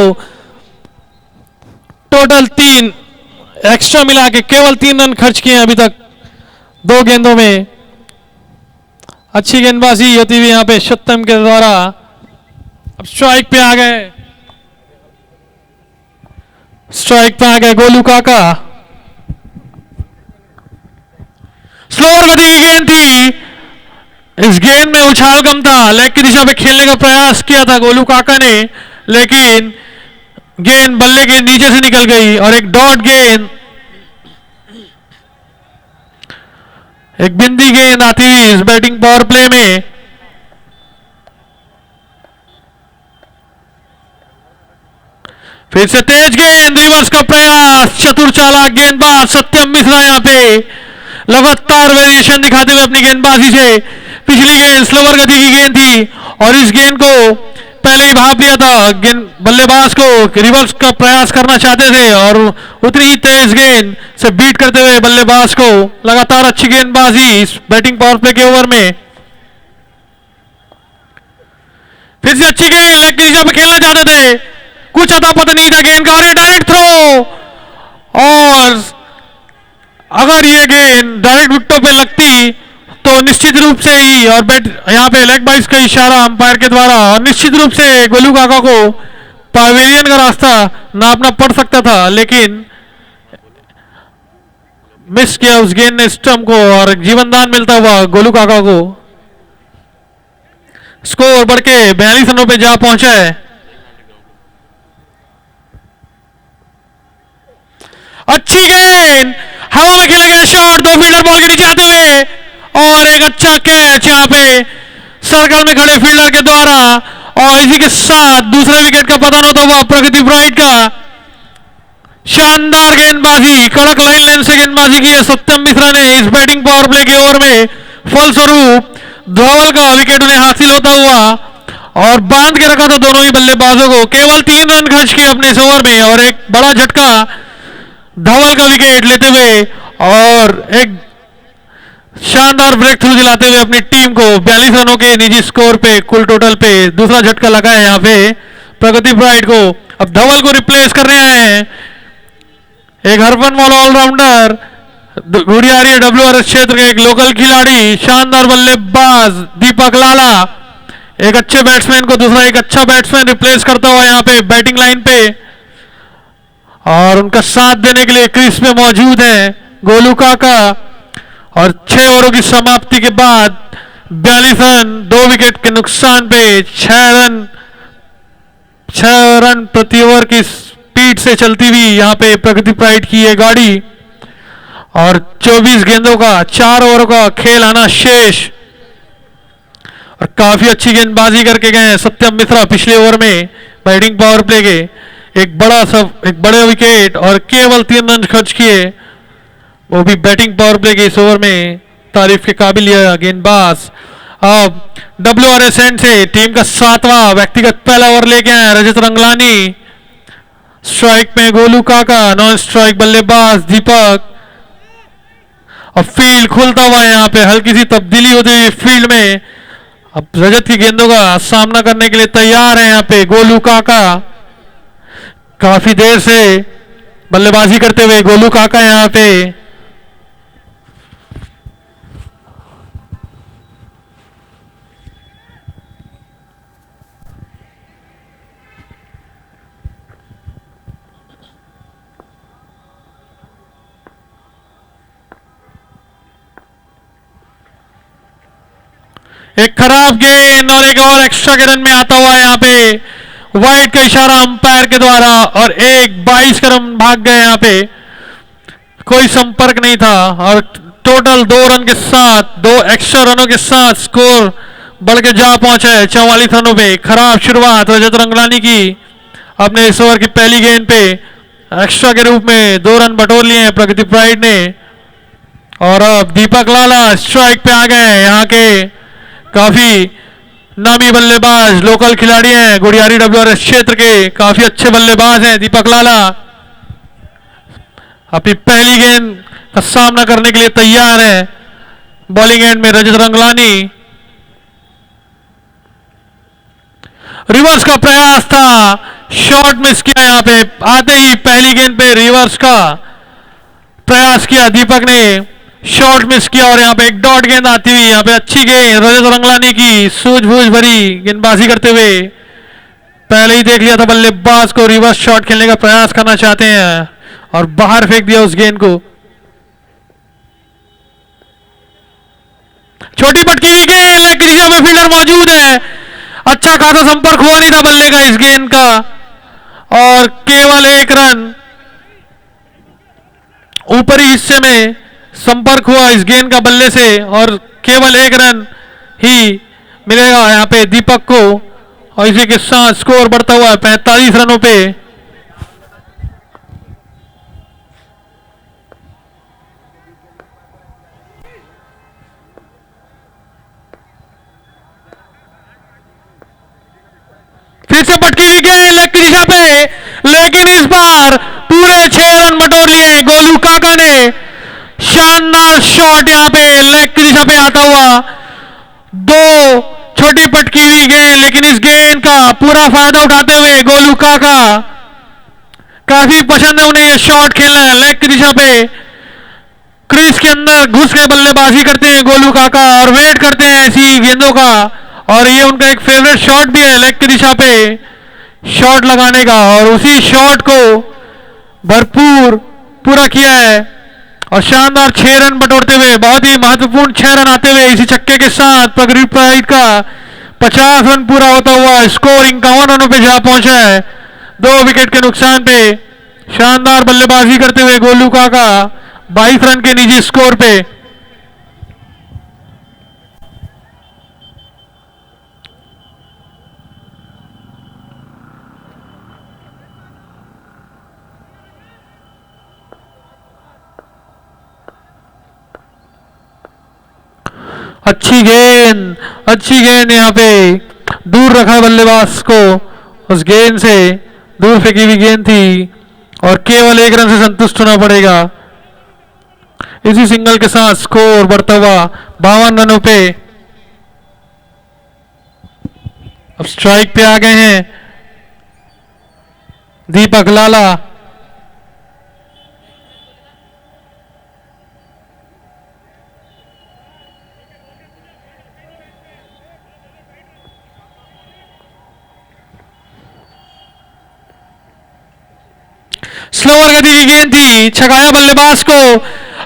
S1: टोटल 3 एक्स्ट्रा मिला के केवल 3 रन खर्च किए अभी तक 2 गेंदों में। अच्छी गेंदबाजी होती हुई यहां पे सत्यम के द्वारा। अब स्ट्राइक पे आ गए गोलू काका। स्लोअर गति की गेंद थी, इस गेंद में उछाल कम था, लेग की दिशा में खेलने का प्रयास किया था गोलू काका ने, लेकिन गेंद बल्ले के नीचे से निकल गई और एक डॉट गेंद, एक बिंदी गेंद आती इस बैटिंग पावर प्ले में। फिर से तेज गेंद, रिवर्स का प्रयास, चतुर चालाक गेंदबाज सत्यम मिश्रा यहां पे लगातार वेरिएशन दिखाते हुए अपनी गेंदबाजी से। पिछली गेंद स्लोअर गति की गेंद थी और इस गेंद को पहले ही भाप दिया था, गेंद बल्लेबाज को रिवर्स का प्रयास करना चाहते थे और उतनी ही तेज गेंद से बीट करते हुए बल्लेबाज को लगातार अच्छी गेंदबाजी इस बैटिंग पावर प्ले के ओवर में। फिर से अच्छी गेंद, लेग की दिशा में खेलना चाहते थे, कुछ अता पता नहीं था गेंद का और ये डायरेक्ट थ्रो। और अगर ये गेंद डायरेक्ट विकेटों पे लगती तो निश्चित रूप से ही, और बैट यहाँ पे लेग बाइस का इशारा अंपायर के द्वारा, और निश्चित रूप से गोलू काका को पवेलियन का रास्ता नापना पड़ सकता था, लेकिन मिस किया उस गेंद ने स्टंप को और जीवनदान मिलता हुआ गोलू काका को। स्कोर बढ़ के 42 रनों पे जा पहुंचा है। अच्छी गेंद, हवा में खेला गया शॉट, 2 फील्डर बॉल के नीचे आते हुए और एक अच्छा कैच यहाँ पे सर्कल में खड़े फील्डर के द्वारा। और इसी के साथ दूसरे विकेट का पतन होता हुआ प्रगति ब्राइट का। शानदार गेंदबाजी, कड़क लाइन लेंथ से गेंदबाजी की है सत्यम मिश्रा ने इस बैटिंग पावर प्ले के ओवर में। फलस्वरूप धवल का विकेट उन्हें हासिल होता हुआ और बांध के रखा था दोनों ही बल्लेबाजों को। केवल 3 रन खर्च किए अपने इस ओवर में और एक बड़ा झटका धवल का विकेट लेते हुए और एक शानदार ब्रेक थ्रू दिलाते हुए अपनी टीम को 42 रनों के निजी स्कोर पे, कुल टोटल पे दूसरा झटका लगा है यहाँ पे प्रगति ब्राइट को। अब धवल को रिप्लेस करने आए हैं एक हरफनमौल ऑलराउंडर, गुड़ियारी डब्ल्यूआरएस क्षेत्र के एक लोकल खिलाड़ी, शानदार बल्लेबाज दीपक लाला, एक अच्छे बैट्समैन को दूसरा एक अच्छा बैट्समैन रिप्लेस करता हुआ यहाँ पे बैटिंग लाइन पे। और उनका साथ देने के लिए क्रीज पे मौजूद है गोलू काका और 6 ओवरों की समाप्ति के बाद 42 रन 2 विकेट के नुकसान पे 6 रन प्रति ओवर की स्पीड से चलती हुई यहां पे प्रगति प्राइड की ये गाड़ी। और 24 गेंदों का 4 ओवरों का खेल आना शेष। और काफी अच्छी गेंदबाजी करके गए सत्यम मिश्रा पिछले ओवर में बैटिंग पावर प्ले के एक बड़े विकेट और केवल 3 रन खर्च किए, वो भी बैटिंग पावर प्ले के इस ओवर में तारीफ के काबिल यह गेंदबाज। अब WRS एंड से टीम का 7वां व्यक्तिगत पहला ओवर लेके आए रजत रंगलानी। स्ट्राइक में गोलू काका, नॉन स्ट्राइक बल्लेबाज दीपक। अब फील्ड खुलता हुआ यहां पे हल्की सी तब्दीली होती हुई फील्ड में। अब रजत की गेंदों का सामना करने के लिए तैयार है यहां पे गोलू काका। काफी देर से बल्लेबाजी करते हुए गोलू काका यहां पे। एक खराब गेंद और एक और एक्स्ट्रा के रन में आता हुआ यहां पे वाइड का इशारा अंपायर के द्वारा और एक 22 का रन भाग गए यहां पे। कोई संपर्क नहीं था और टोटल 2 रन के साथ 2 एक्स्ट्रा रनों के साथ स्कोर बढ़ के जा पहुंचा है 44 रनों पे। खराब शुरुआत रजत रंगलानी की। अपने इस ओवर की पहली गेंद पे एक्स्ट्रा के रूप में 2 रन बटोर लिए हैं प्रगति प्राइड ने। और अब दीपक लाला स्ट्राइक पे आ गए। यहाँ के काफी नामी बल्लेबाज लोकल खिलाड़ी हैं, गुड़ियारी WRS क्षेत्र के काफी अच्छे बल्लेबाज हैं दीपक लाला। अपनी पहली गेंद का सामना करने के लिए तैयार है। बॉलिंग एंड में रजत रंगलानी। रिवर्स का प्रयास था, शॉट मिस किया। यहां पे आते ही पहली गेंद पे रिवर्स का प्रयास किया दीपक ने, शॉट मिस किया। और यहाँ पे एक डॉट गेंद आती हुई यहाँ पे अच्छी गेंद रजत रंगलानी की सूझबूझ भरी गेंदबाजी करते हुए। पहले ही देख लिया था बल्लेबाज को रिवर्स शॉट खेलने का प्रयास करना चाहते हैं और बाहर फेंक दिया उस गेंद को। छोटी पटकी हुई गेंद, लेग की दिशा में फील्डर मौजूद है। अच्छा खासा संपर्क हुआ नहीं था बल्ले का इस गेंद का और केवल 1 रन ऊपरी हिस्से में संपर्क हुआ इस गेंद का बल्ले से और केवल 1 रन ही मिलेगा यहां पे दीपक को। और इसी के साथ स्कोर बढ़ता हुआ है 45 रनों पे। फिर से पटकी हुई गेंद लेग की दिशा पे, लेकिन इस बार पूरे 6 रन बटोर लिए गोलू काका ने। शानदार शॉट यहां पे लेग की दिशा पे आता हुआ। 2 छोटी पटकी हुई गेंद, लेकिन इस गेंद का पूरा फायदा उठाते हुए गोलू काका। काफी पसंद है उन्हें ये शॉट खेलना है लेग की दिशा पे। क्रीज के अंदर घुस के बल्लेबाजी करते हैं गोलू काका और वेट करते हैं ऐसी गेंदों का। और ये उनका एक फेवरेट शॉट भी है लेग की दिशा पे शॉट लगाने का। और उसी शॉट को भरपूर पूरा किया है और शानदार 6 रन बटोरते हुए, बहुत ही महत्वपूर्ण 6 रन आते हुए इसी छक्के के साथ प्रगति प्राइड का 50 रन पूरा होता हुआ स्कोर 51 रनों पे जा पहुंचा है 2 विकेट के नुकसान पे। शानदार बल्लेबाजी करते हुए गोलू काका 22 रन के निजी स्कोर पे। अच्छी गेंद यहाँ पे दूर रखा बल्लेबाज को, उस गेंद से दूर फेंकी हुई गेंद थी और केवल 1 रन से संतुष्ट होना पड़ेगा। इसी सिंगल के साथ स्कोर बढ़ता हुआ 52 रनों पे। अब स्ट्राइक पे आ गए हैं दीपक लाला। स्लोअर गति की गेंद थी, छकाया बल्लेबाज को।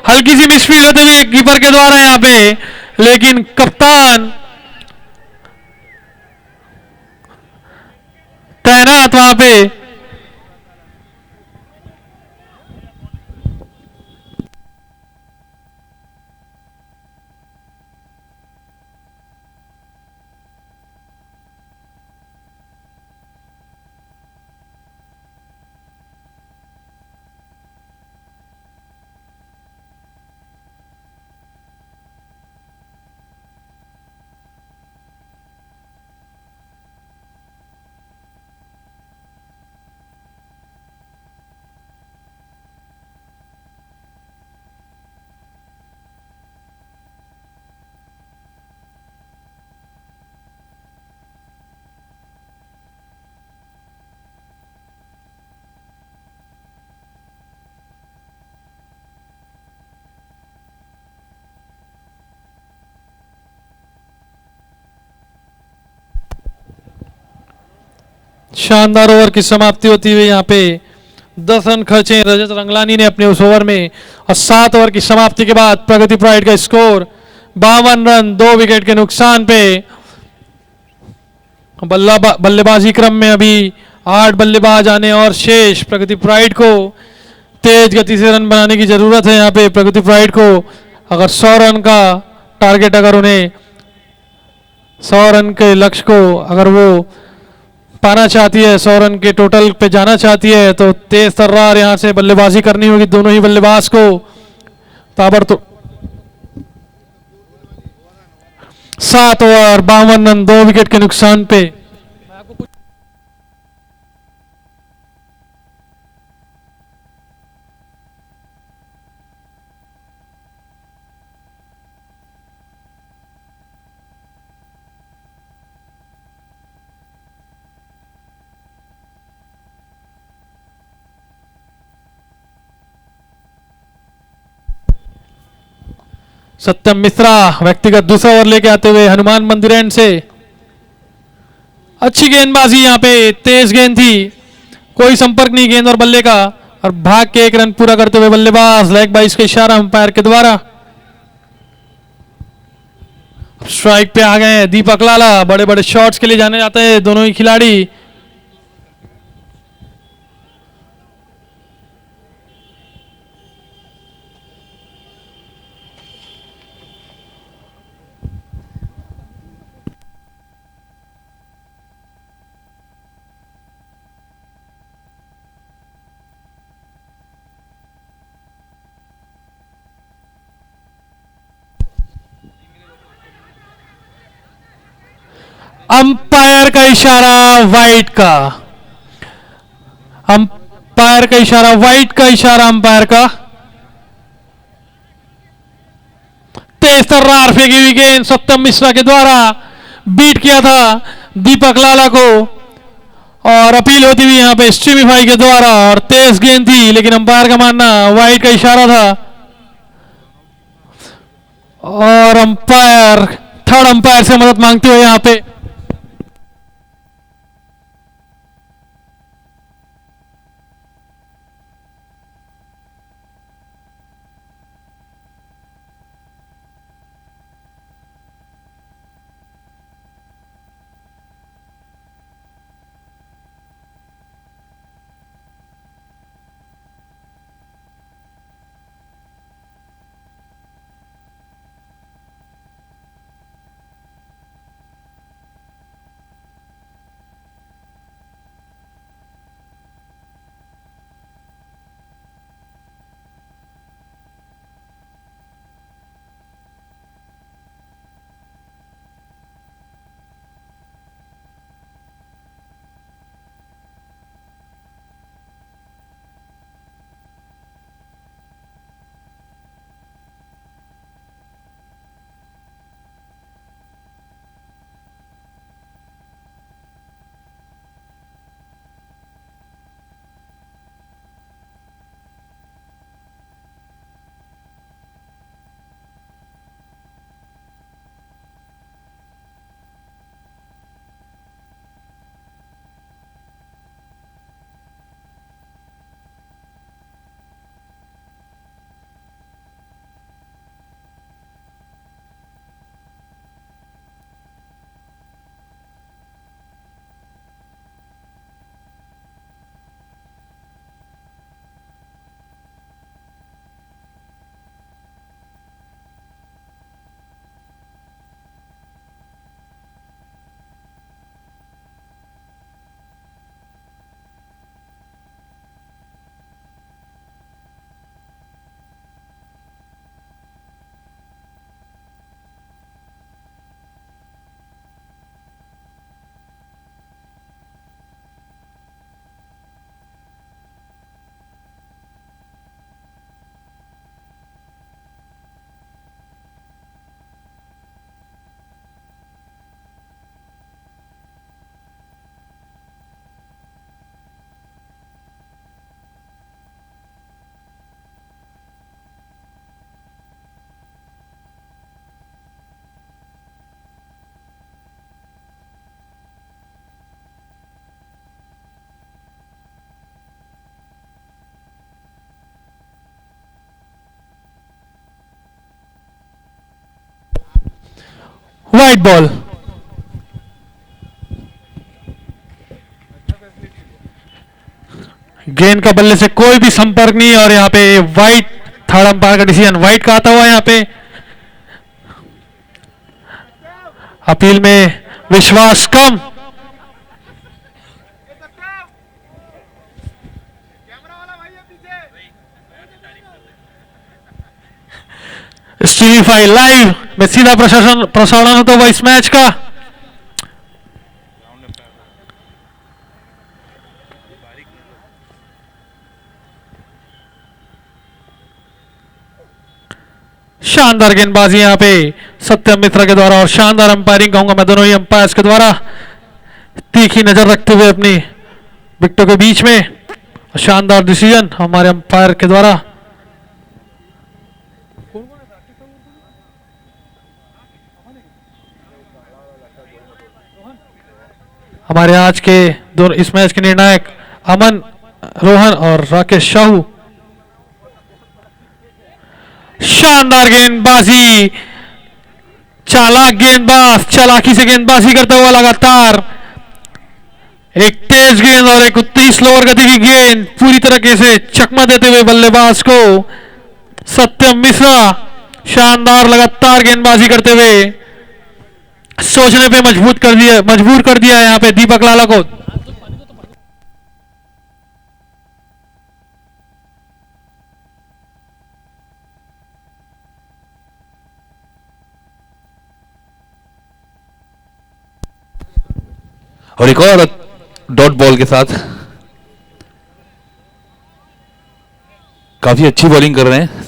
S1: हल्की सी मिसफील होते हुए कीपर के द्वारा यहाँ पे, लेकिन कप्तान तैनात वहां पे। शानदार ओवर की समाप्ति होती हुई यहाँ पे 10 रन खर्चे रजत रंगलानी ने अपने उस ओवर में, और 7 ओवर की समाप्ति के बाद प्रगति प्राइड का स्कोर 52 रन 2 विकेट के नुकसान पे। बल्लेबाजी क्रम में अभी 8 बल्लेबाज आने और शेष। प्रगति प्राइड को तेज गति से रन बनाने की जरूरत है यहाँ पे। प्रगति प्राइड को अगर 100 रन का टारगेट, अगर उन्हें 100 रन के लक्ष्य को अगर वो पाना चाहती है, 100 रन के टोटल पे जाना चाहती है, तो तेज तर्रार यहां से बल्लेबाजी करनी होगी दोनों ही बल्लेबाज को। ताबड़तोड़ 7 ओवर 52 रन 2 विकेट के नुकसान पे। सत्यम मिश्रा व्यक्तिगत दूसरा ओवर लेके आते हुए हनुमान मंदिर एंड से। अच्छी गेंदबाजी यहाँ पे, तेज गेंद थी, कोई संपर्क नहीं गेंद और बल्ले का, और भाग के 1 रन पूरा करते हुए बल्लेबाज लेग बाइस के इशारा अंपायर के द्वारा स्ट्राइक पे आ गए हैं दीपक लाला। बड़े बड़े शॉट्स के लिए जाने जाते हैं दोनों ही खिलाड़ी। अंपायर का इशारा वाइट का, अंपायर का इशारा वाइट का इशारा अंपायर का। तेज तर्रार फेंकी हुई गेंद सत्यम मिश्रा के द्वारा बीट किया था दीपक लाला को, और अपील होती हुई यहां पे स्ट्रीमिफाई के द्वारा, और तेज गेंद थी लेकिन अंपायर का मानना वाइट का इशारा था। और अंपायर थर्ड अंपायर से मदद मांगते हुए यहां पे वाइट बॉल। गेंद का बल्ले से कोई भी संपर्क नहीं और यहाँ पे वाइट, थर्ड अंपायर का डिसीजन वाइट का आता हुआ यहाँ पे। अपील में विश्वास कम। स्टीफाई लाइव में सीधा प्रशासन प्रसारण होता हुआ इस मैच का। शानदार गेंदबाजी यहां पे सत्यम मिश्रा के द्वारा और शानदार अंपायरिंग कहूंगा मैं दोनों ही अंपायर्स के द्वारा, तीखी नजर रखते हुए अपनी विकेटों के बीच में। शानदार डिसीजन हमारे अंपायर के द्वारा। हमारे आज के दोनों इस मैच के निर्णायक अमन रोहन और राकेश साहू। शानदार गेंदबाजी, चालाक गेंदबाज चालाकी से गेंदबाजी करता हुआ लगातार एक तेज गेंद और एक उत्तरी स्लोअर गति की गेंद पूरी तरीके से चकमा देते हुए बल्लेबाज को सत्यम मिश्रा शानदार लगातार गेंदबाजी करते हुए सोचने पे मजबूर कर दिया यहां पे दीपक लाला को।
S2: और एक और डॉट बॉल के साथ काफी अच्छी बॉलिंग कर रहे हैं।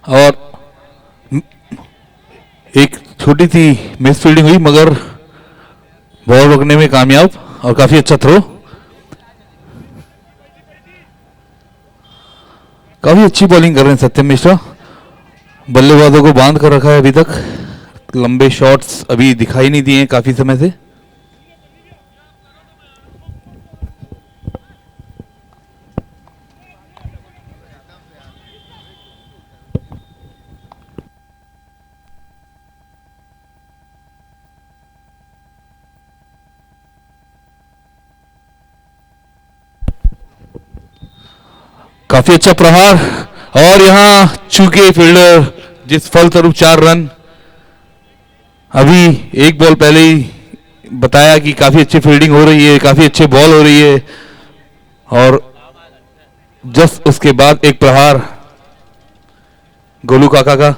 S2: और एक छोटी सी मिस फील्डिंग हुई मगर बॉल रोकने में कामयाब और काफी अच्छा थ्रो। काफी अच्छी बॉलिंग कर रहे हैं सत्यम मिश्रा, बल्लेबाजों को बांध कर रखा है अभी तक। लंबे शॉट्स अभी दिखाई नहीं दिए हैं काफी समय से। काफी अच्छा प्रहार और यहां चूके फील्डर जिस फलस्वरूप 4 रन। अभी एक बॉल पहले ही बताया कि काफी अच्छी फील्डिंग हो रही है, काफी अच्छी बॉल हो रही है और जस्ट उसके बाद एक प्रहार गोलू काका का।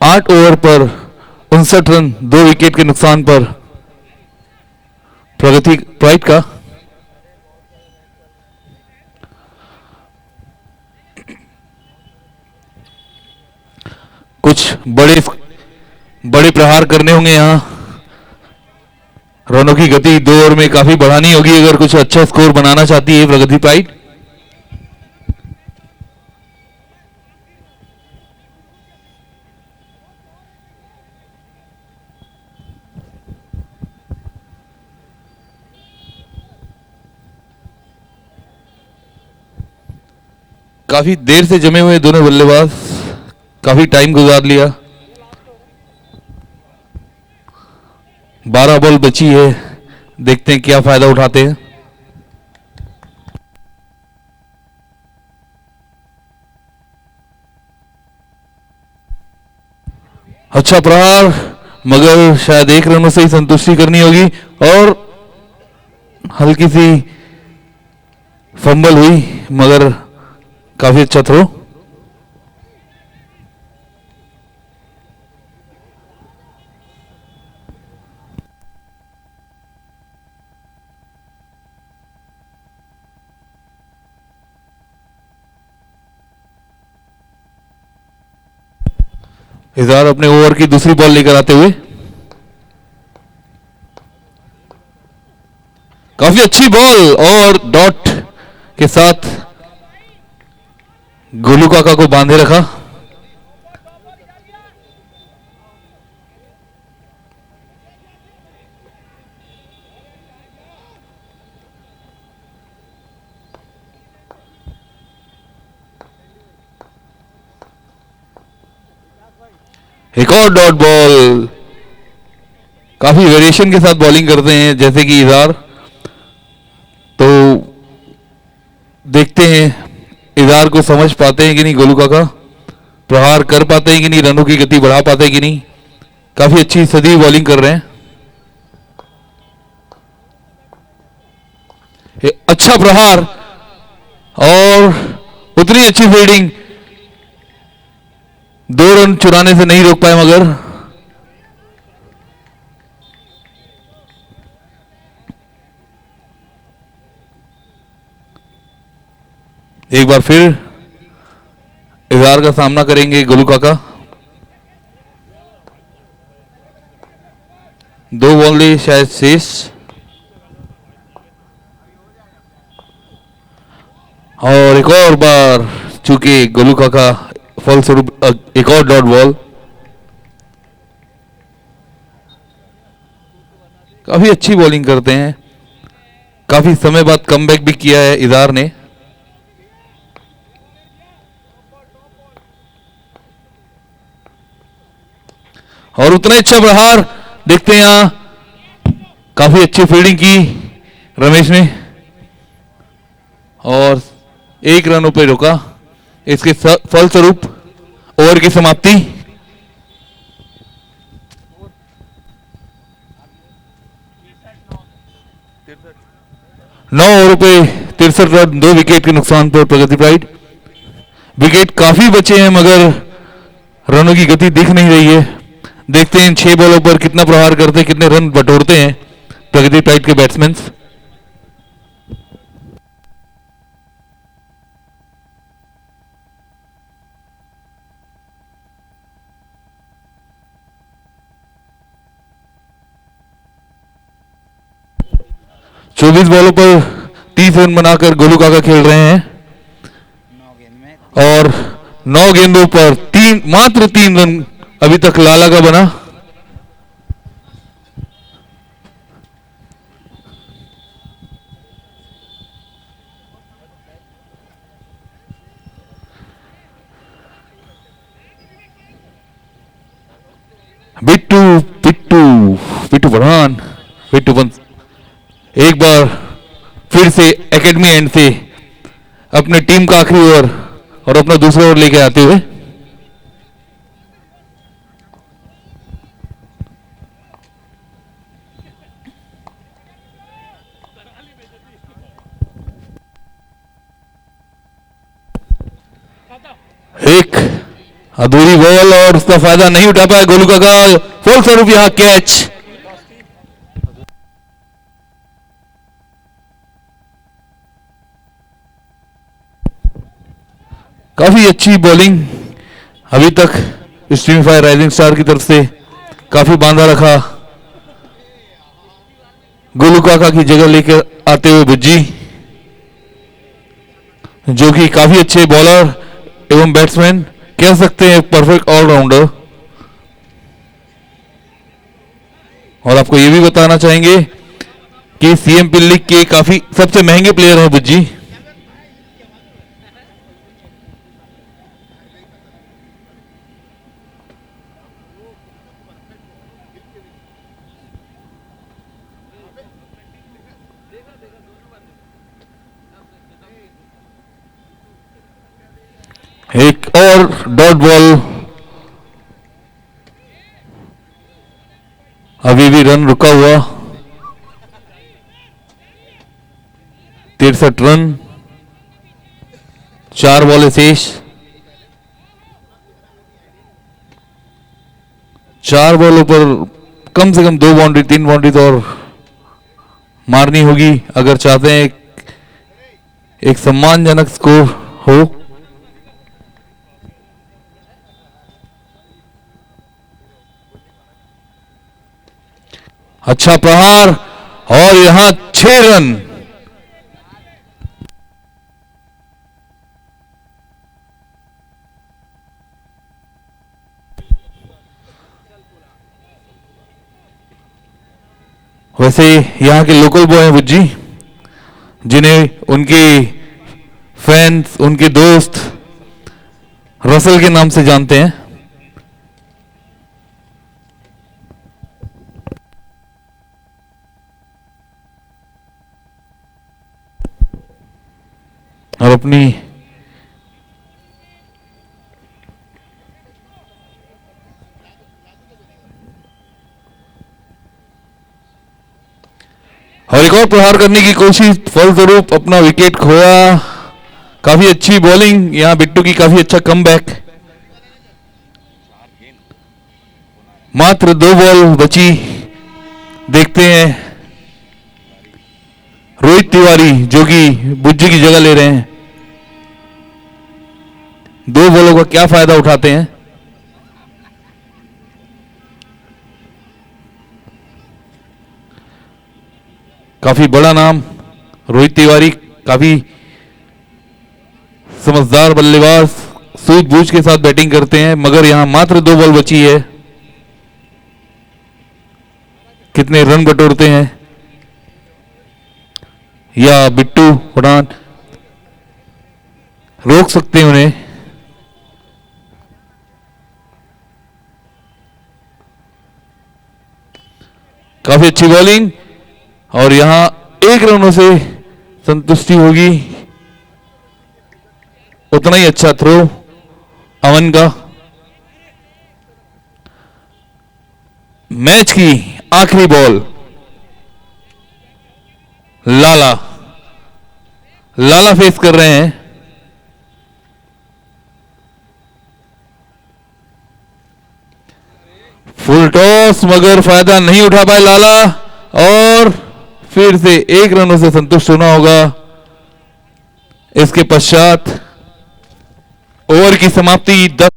S2: आठ ओवर पर 59 रन 2 विकेट के नुकसान पर प्रगति प्राइड का। कुछ बड़े बड़े प्रहार करने होंगे यहां। रनों की गति 2 ओवर में काफी बढ़ानी होगी अगर कुछ अच्छा स्कोर बनाना चाहती है प्रगति प्राइड। काफी देर से जमे हुए दोनों बल्लेबाज, काफी टाइम गुजार लिया। 12 बॉल बची है, देखते हैं क्या फायदा उठाते हैं। अच्छा प्रहार मगर शायद 1 रनों से ही संतुष्टि करनी होगी और हल्की सी फंबल हुई मगर काफी अच्छा थ्रो। इजहार अपने ओवर की दूसरी बॉल लेकर आते हुए काफी अच्छी बॉल और डॉट के साथ गोलू काका को बांधे रखा। एक और डॉट बॉल। काफी वेरिएशन के साथ बॉलिंग करते हैं जैसे कि इजहार। तो देखते हैं इजहार को समझ पाते हैं कि नहीं गोलू काका, प्रहार कर पाते हैं कि नहीं, रनों की गति बढ़ा पाते हैं कि नहीं। काफी अच्छी सदी बॉलिंग कर रहे हैं। अच्छा प्रहार और उतनी अच्छी फील्डिंग, 2 रन चुराने से नहीं रोक पाए मगर एक बार फिर इजहार का सामना करेंगे गोलू काका। 2 बॉल शायद शेष और एक और बार चूंकि गोलू काका फलस्वरूप एक और डॉट बॉल। काफी अच्छी बॉलिंग करते हैं। काफी समय बाद कमबैक भी किया है इजहार ने। और उतना अच्छा प्रहार देखते हैं यहां। काफी अच्छी फील्डिंग की रमेश ने और 1 रनों पे रोका। इसके फलस्वरूप ओवर की समाप्ति। नौ ओवर पे 63 रन, 2 विकेट के नुकसान पर प्रगति प्राइड। विकेट काफी बचे हैं मगर रनों की गति दिख नहीं रही है। देखते हैं इन 6 बॉलों पर कितना प्रहार करते, कितने रन बटोरते हैं प्रगति प्राइड के बैट्समैन। चौबीस बॉलों पर 30 रन बनाकर गोलू काका खेल रहे हैं और 9 गेंदों पर मात्र 3 रन अभी तक लाला का बना। बिट्टू बिट्टू बिट्टू पठान, बिट्टू पंत एक बार फिर से एकेडमी एंड से अपने टीम का आखिरी ओवर और अपना दूसरा ओवर लेके आते हुए एक अधूरी बॉल और उसका फायदा नहीं उठा पाया गोलू काका। फुल स्वरूप यहां कैच। काफी अच्छी बॉलिंग अभी तक स्ट्रीम फायर राइजिंग स्टार की तरफ से। काफी बांधा रखा गोलू काका की जगह लेकर आते हुए बुज्जी, जो कि काफी अच्छे बॉलर एवं बैट्समैन, कह सकते हैं परफेक्ट ऑलराउंडर। और आपको यह भी बताना चाहेंगे कि सीएमपी लीग के काफी सबसे महंगे प्लेयर हैं बुज्जी। एक और डॉट बॉल। अभी भी रन रुका हुआ 63 रन, 4 बॉल शेष। 4 बॉलों पर कम से कम 2 बाउंड्री 3 बाउंड्री तो और मारनी होगी अगर चाहते हैं एक सम्मानजनक स्कोर हो। अच्छा प्रहार और यहां 6 रन। वैसे यहाँ के लोकल बॉय हैं बुज्जी, जिन्हें उनके फैंस, उनके दोस्त रसल के नाम से जानते हैं। और अपनी और एक और प्रहार करने की कोशिश, फलस्वरूप अपना विकेट खोया। काफी अच्छी बॉलिंग यहां बिट्टू की, काफी अच्छा कमबैक। मात्र 2 बॉल बची। देखते हैं रोहित तिवारी जो कि बुज्जी की जगह ले रहे हैं, 2 बॉलों का क्या फायदा उठाते हैं। काफी बड़ा नाम रोहित तिवारी, काफी समझदार बल्लेबाज, सूझबूझ के साथ बैटिंग करते हैं, मगर यहां मात्र 2 बॉल बची है। कितने रन बटोरते हैं या बिट्टू उड़ान रोक सकते हैं उन्हें। काफी अच्छी बॉलिंग और यहां 1 रनों से संतुष्टि होगी। उतना ही अच्छा थ्रो अमन का। मैच की आखिरी बॉल, लाला लाला फेस कर रहे हैं। फुल टॉस, मगर फायदा नहीं उठा पाए लाला और फिर से 1 रनों से संतुष्ट होना होगा। इसके पश्चात ओवर की समाप्ति 10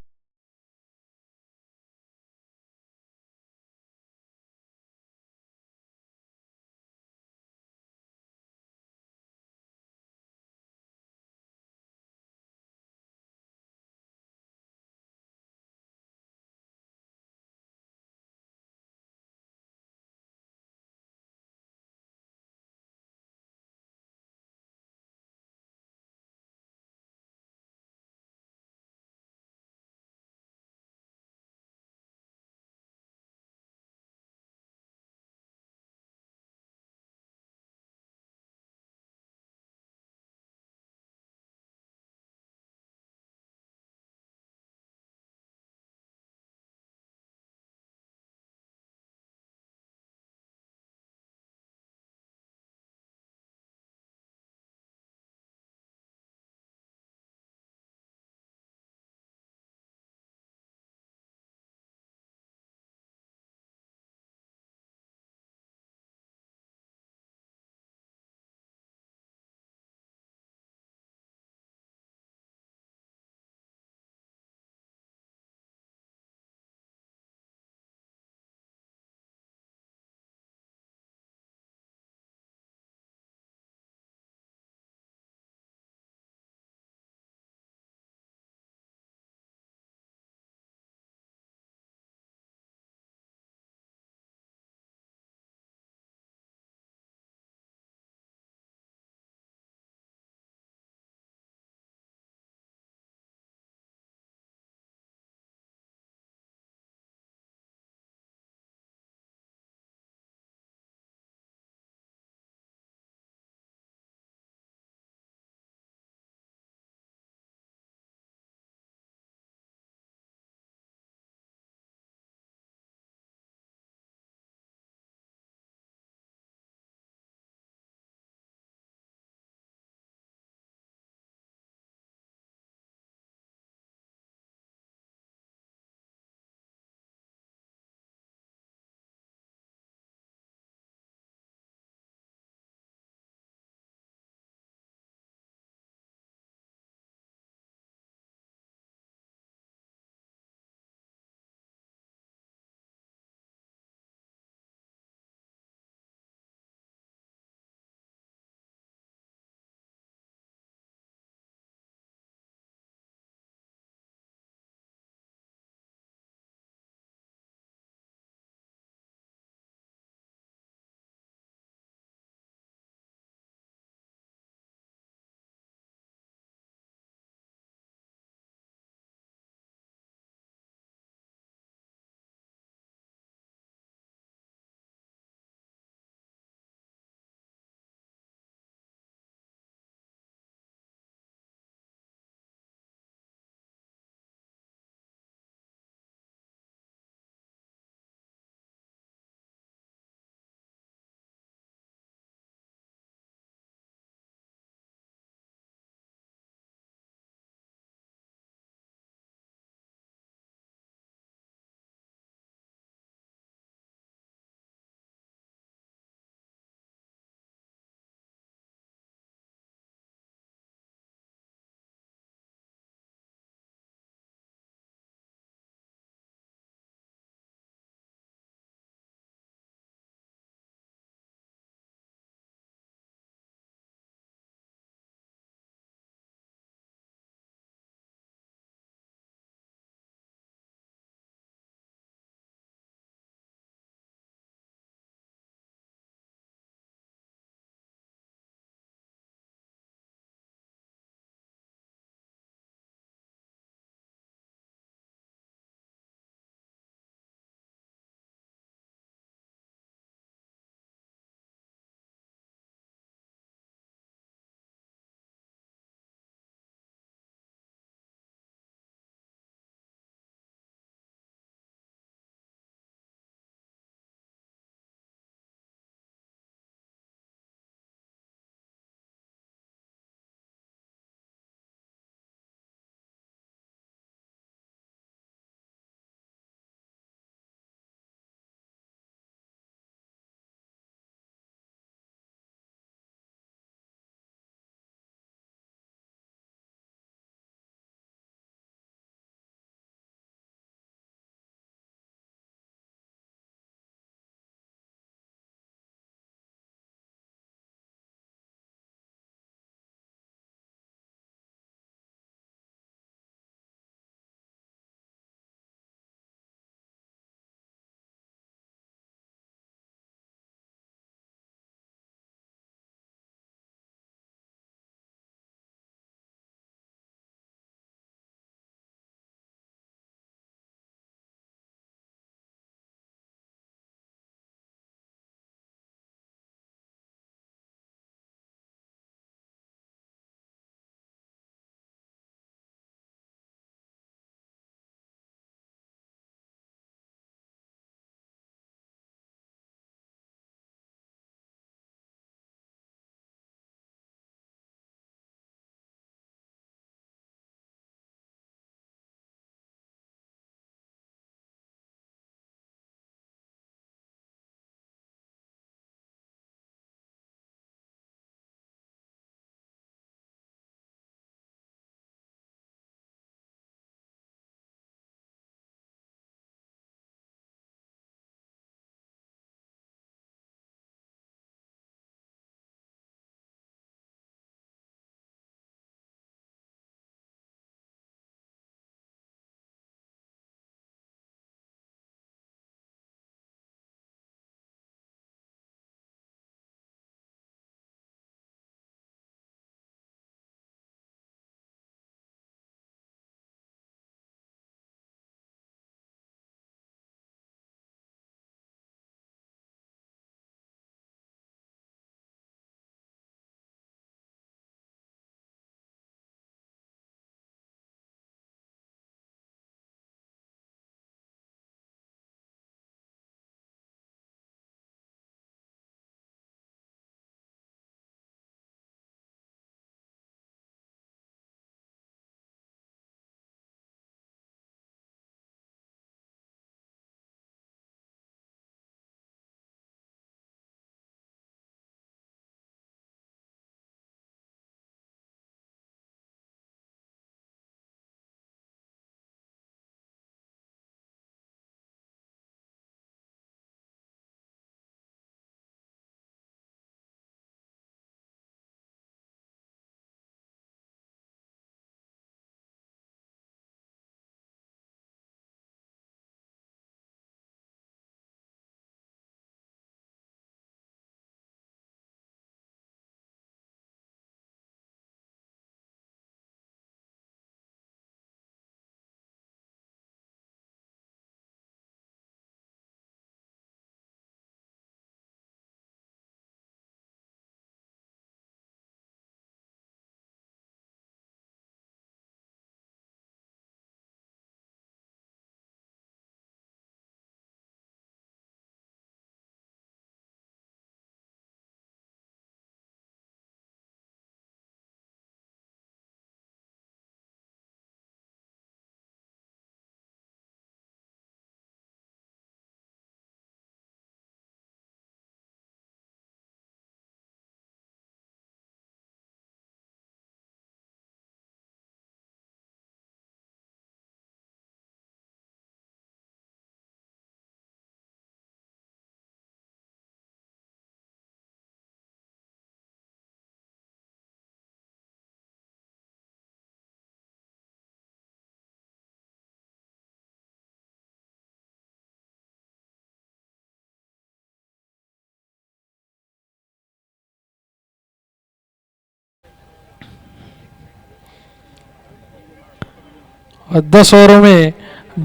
S1: और 10 ओवरों में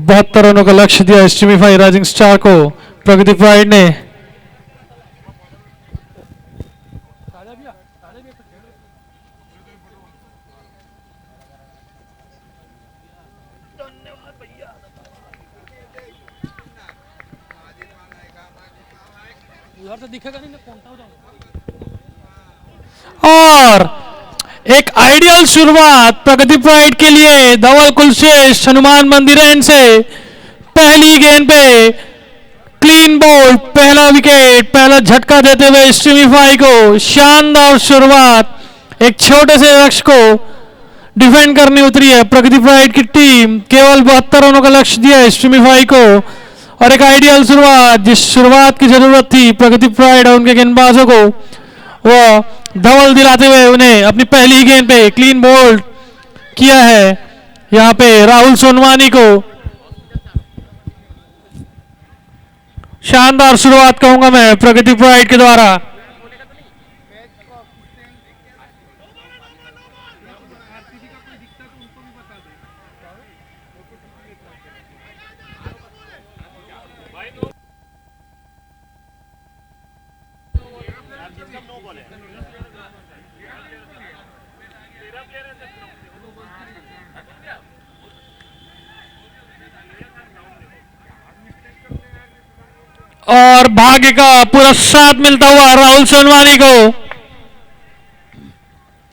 S1: 72 रनों का लक्ष्य दिया स्ट्रीमिफाई राइजिंग स्टार को प्रगति प्राइड ने। और एक आइडियल शुरुआत प्रगति प्राइड के लिए धवल कुलश्रेष्ठ हनुमान मंदिर एंड से पहली गेंद पे क्लीन बोल्ड, पहला विकेट, पहला झटका देते हुए स्ट्रीमिफाई को शानदार शुरुआत। एक छोटे से लक्ष्य को डिफेंड करने उतरी है प्रगति प्राइड की टीम। केवल 72 रनों का लक्ष्य दिया है स्ट्रीमिफाई को और एक आइडियल शुरुआत, जिस शुरुआत की जरूरत थी प्रगति प्राइड और उनके गेंदबाजों को, वो धवल दिलाते हुए उन्हें अपनी पहली गेंद पे क्लीन बोल्ड किया है यहां पे राहुल सोनवानी को। शानदार शुरुआत कहूंगा मैं प्रगति प्राइड के द्वारा। और भाग्य का पूरा साथ मिलता हुआ राहुल सोनवानी को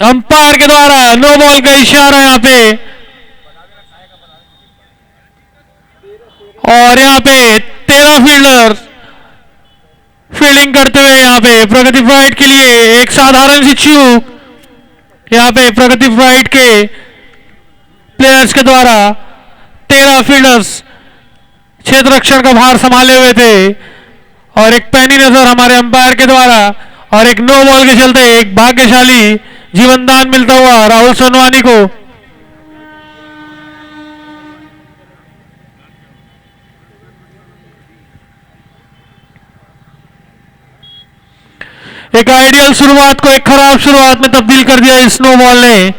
S1: अंपायर के द्वारा नो बॉल का इशारा यहां पे। और यहां पे 13 फील्डर फील्डिंग करते हुए यहां पे प्रगति प्राइड के लिए एक साधारण सी चूक यहां पे प्रगति प्राइड के प्लेयर्स के द्वारा 13 फील्डर्स क्षेत्र रक्षण का भार संभाले हुए थे और एक पैनी नजर हमारे अंपायर के द्वारा और एक नो बॉल के चलते एक भाग्यशाली जीवनदान मिलता हुआ राहुल सोनवानी को। एक आइडियल शुरुआत को एक खराब शुरुआत में तब्दील कर दिया इस नो बॉल ने।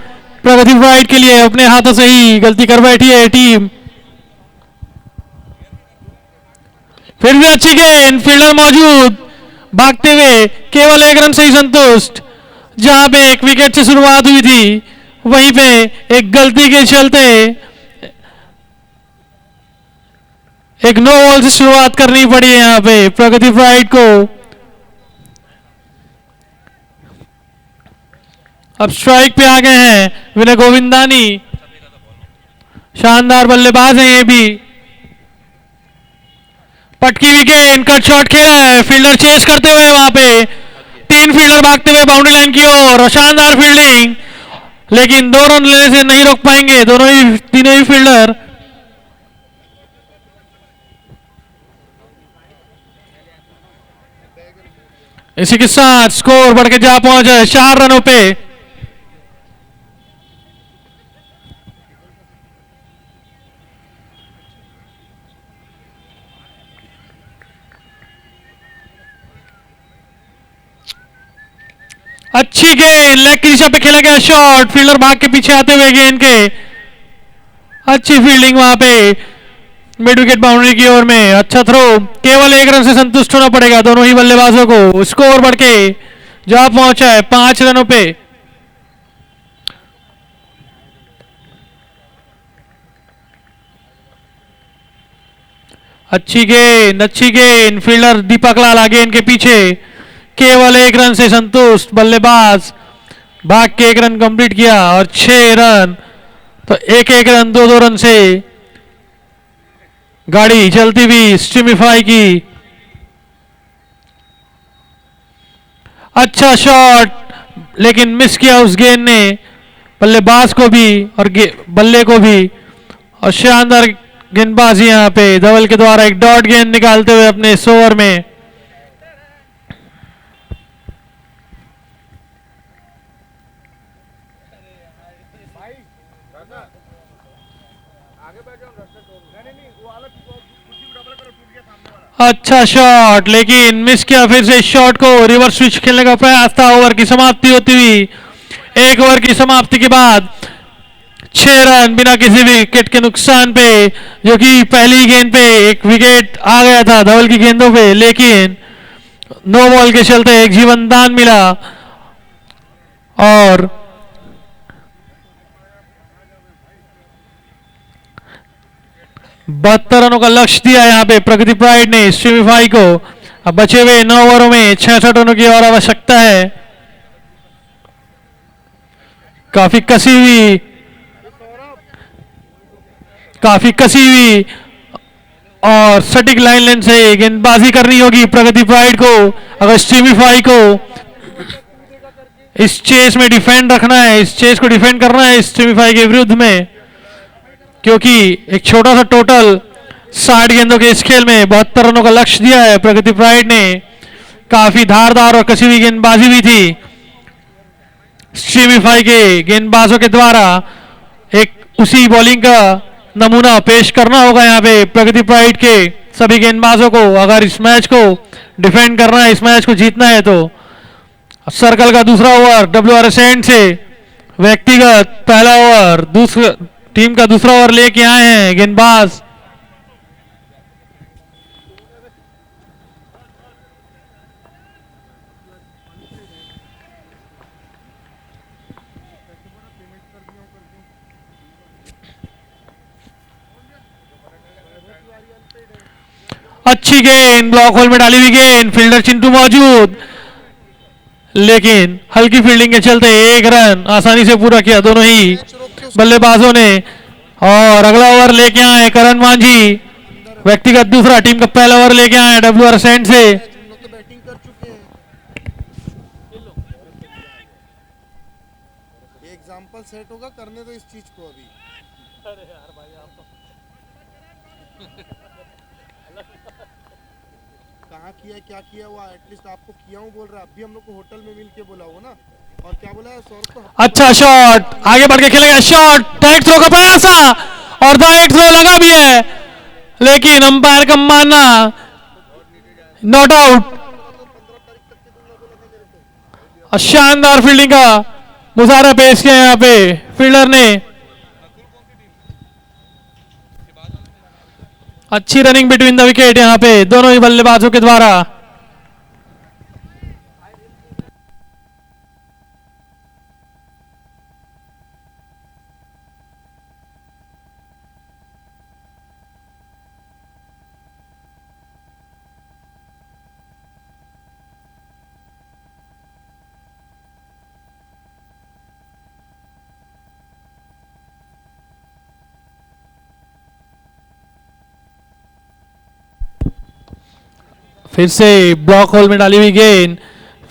S1: प्रगति प्राइड के लिए अपने हाथों से ही गलती कर बैठी है टीम। फिर भी अच्छी गेंद, फील्डर मौजूद, भागते हुए केवल 1 रन से ही संतुष्ट। जहां पे एक विकेट से शुरुआत हुई थी वहीं पे एक गलती के चलते एक नो बॉल से शुरुआत करनी पड़ी है यहां पे प्रगति प्राइड को। अब स्ट्राइक पे आ गए हैं विनय गोविंदानी, शानदार बल्लेबाज हैं ये भी। पटकी विकेट, कट शॉट खेला है, फील्डर चेस करते हुए वहां पे 3 फील्डर भागते हुए बाउंड्री लाइन की ओर, शानदार फील्डिंग, लेकिन 2 रन लेने से नहीं रोक पाएंगे तीनों ही फील्डर। इसी के साथ स्कोर बढ़ के जा पहुंचा है 4 रनों पे। अच्छी गेंद, लेग की दिशा पे खेला गया शॉट, फील्डर भाग के पीछे आते हुए गेंद के, अच्छी फील्डिंग वहां पे मिड विकेट बाउंड्री की ओर में, अच्छा थ्रो। केवल 1 रन से संतुष्ट होना पड़ेगा दोनों ही बल्लेबाजों को। स्कोर बढ़ के जा पहुंचा है 5 रनों पे। अच्छी गेंद, फील्डर दीपक लाल आगे इनके पीछे, केवल 1 रन से संतुष्ट बल्लेबाज, भाग के 1 रन कंप्लीट किया और 6 रन, तो 1-1 रन 2-2 रन से गाड़ी चलती हुई स्ट्रीमिफाई की। अच्छा शॉट लेकिन मिस किया उस गेंद ने बल्लेबाज को भी और बल्ले को भी, और शानदार गेंदबाजी यहां पे धवल के द्वारा एक डॉट गेंद निकालते हुए अपने इस ओवर में। अच्छा शॉट लेकिन मिस किया, फिर से शॉट को रिवर्स स्विच खेलने का प्रयास था। ओवर की समाप्ति होती हुई, 1 ओवर की समाप्ति के बाद 6 रन बिना किसी विकेट के नुकसान पे, जो कि पहली गेंद पे एक विकेट आ गया था धवल की गेंदों पे, लेकिन नो बॉल के चलते एक जीवन दान मिला और 72 रनों का लक्ष्य दिया यहाँ पे प्रगति प्राइड ने सेमीफाई को। अब बचे हुए 9 ओवरों में 66 रनों की और आवश्यकता है। काफी कसी हुई और सटीक लाइन लेंथ से गेंदबाजी करनी होगी प्रगति प्राइड को अगर सेमीफाई को इस चेस में डिफेंड रखना है, इस चेस को डिफेंड करना है इस सेमीफाई के विरुद्ध में, क्योंकि एक छोटा सा टोटल 60 गेंदों के इस खेल में 72 रनों का लक्ष्य दिया है प्रगति प्राइड ने। काफी धारदार और कसी हुई गेंदबाजी भी थी सेमीफाई के गेंदबाजों के द्वारा। एक उसी बॉलिंग का नमूना पेश करना होगा यहाँ पे प्रगति प्राइड के सभी गेंदबाजों को अगर इस मैच को डिफेंड करना है, इस मैच को जीतना है। तो सर्कल का दूसरा ओवर WRS एंड से व्यक्तिगत पहला ओवर, दूसरा टीम का दूसरा ओवर लेके आए हैं गेंदबाज। अच्छी गेंद ब्लॉक होल में डाली हुई गेंद, फील्डर चिंटू मौजूद, लेकिन हल्की फील्डिंग के चलते एक रन आसानी से पूरा किया दोनों ही बल्लेबाजों ने। और अगला ओवर लेके आए करण मांझी, व्यक्तिगत दूसरा, टीम का पहला ओवर लेके आए WRS एंड से।
S4: बैटिंग कर चुके हैं। ये एग्जांपल सेट होगा, करने दो इस चीज को अभी। अरे यार भाई आप तो कहाँ किया क्या किया हुआ, एटलीस्ट आपको किया हूँ बोल रहा है। अभी हम लोग को होटल में मिल के बोला होगा ना। और क्या बोला है सौरभ को?
S1: अच्छा शॉट, आगे बढ़ के खेलेगा शॉट, डायरेक्ट थ्रो का प्रयास और डायरेक्ट थ्रो लगा भी है, लेकिन अंपायर का मानना नॉट आउट। शानदार फील्डिंग का मुजाहरा पेश किया यहाँ पे फील्डर ने। अच्छी रनिंग बिटवीन द विकेट यहाँ पे दोनों ही बल्लेबाजों के द्वारा। फिर से ब्लॉक होल में डाली हुई गेंद,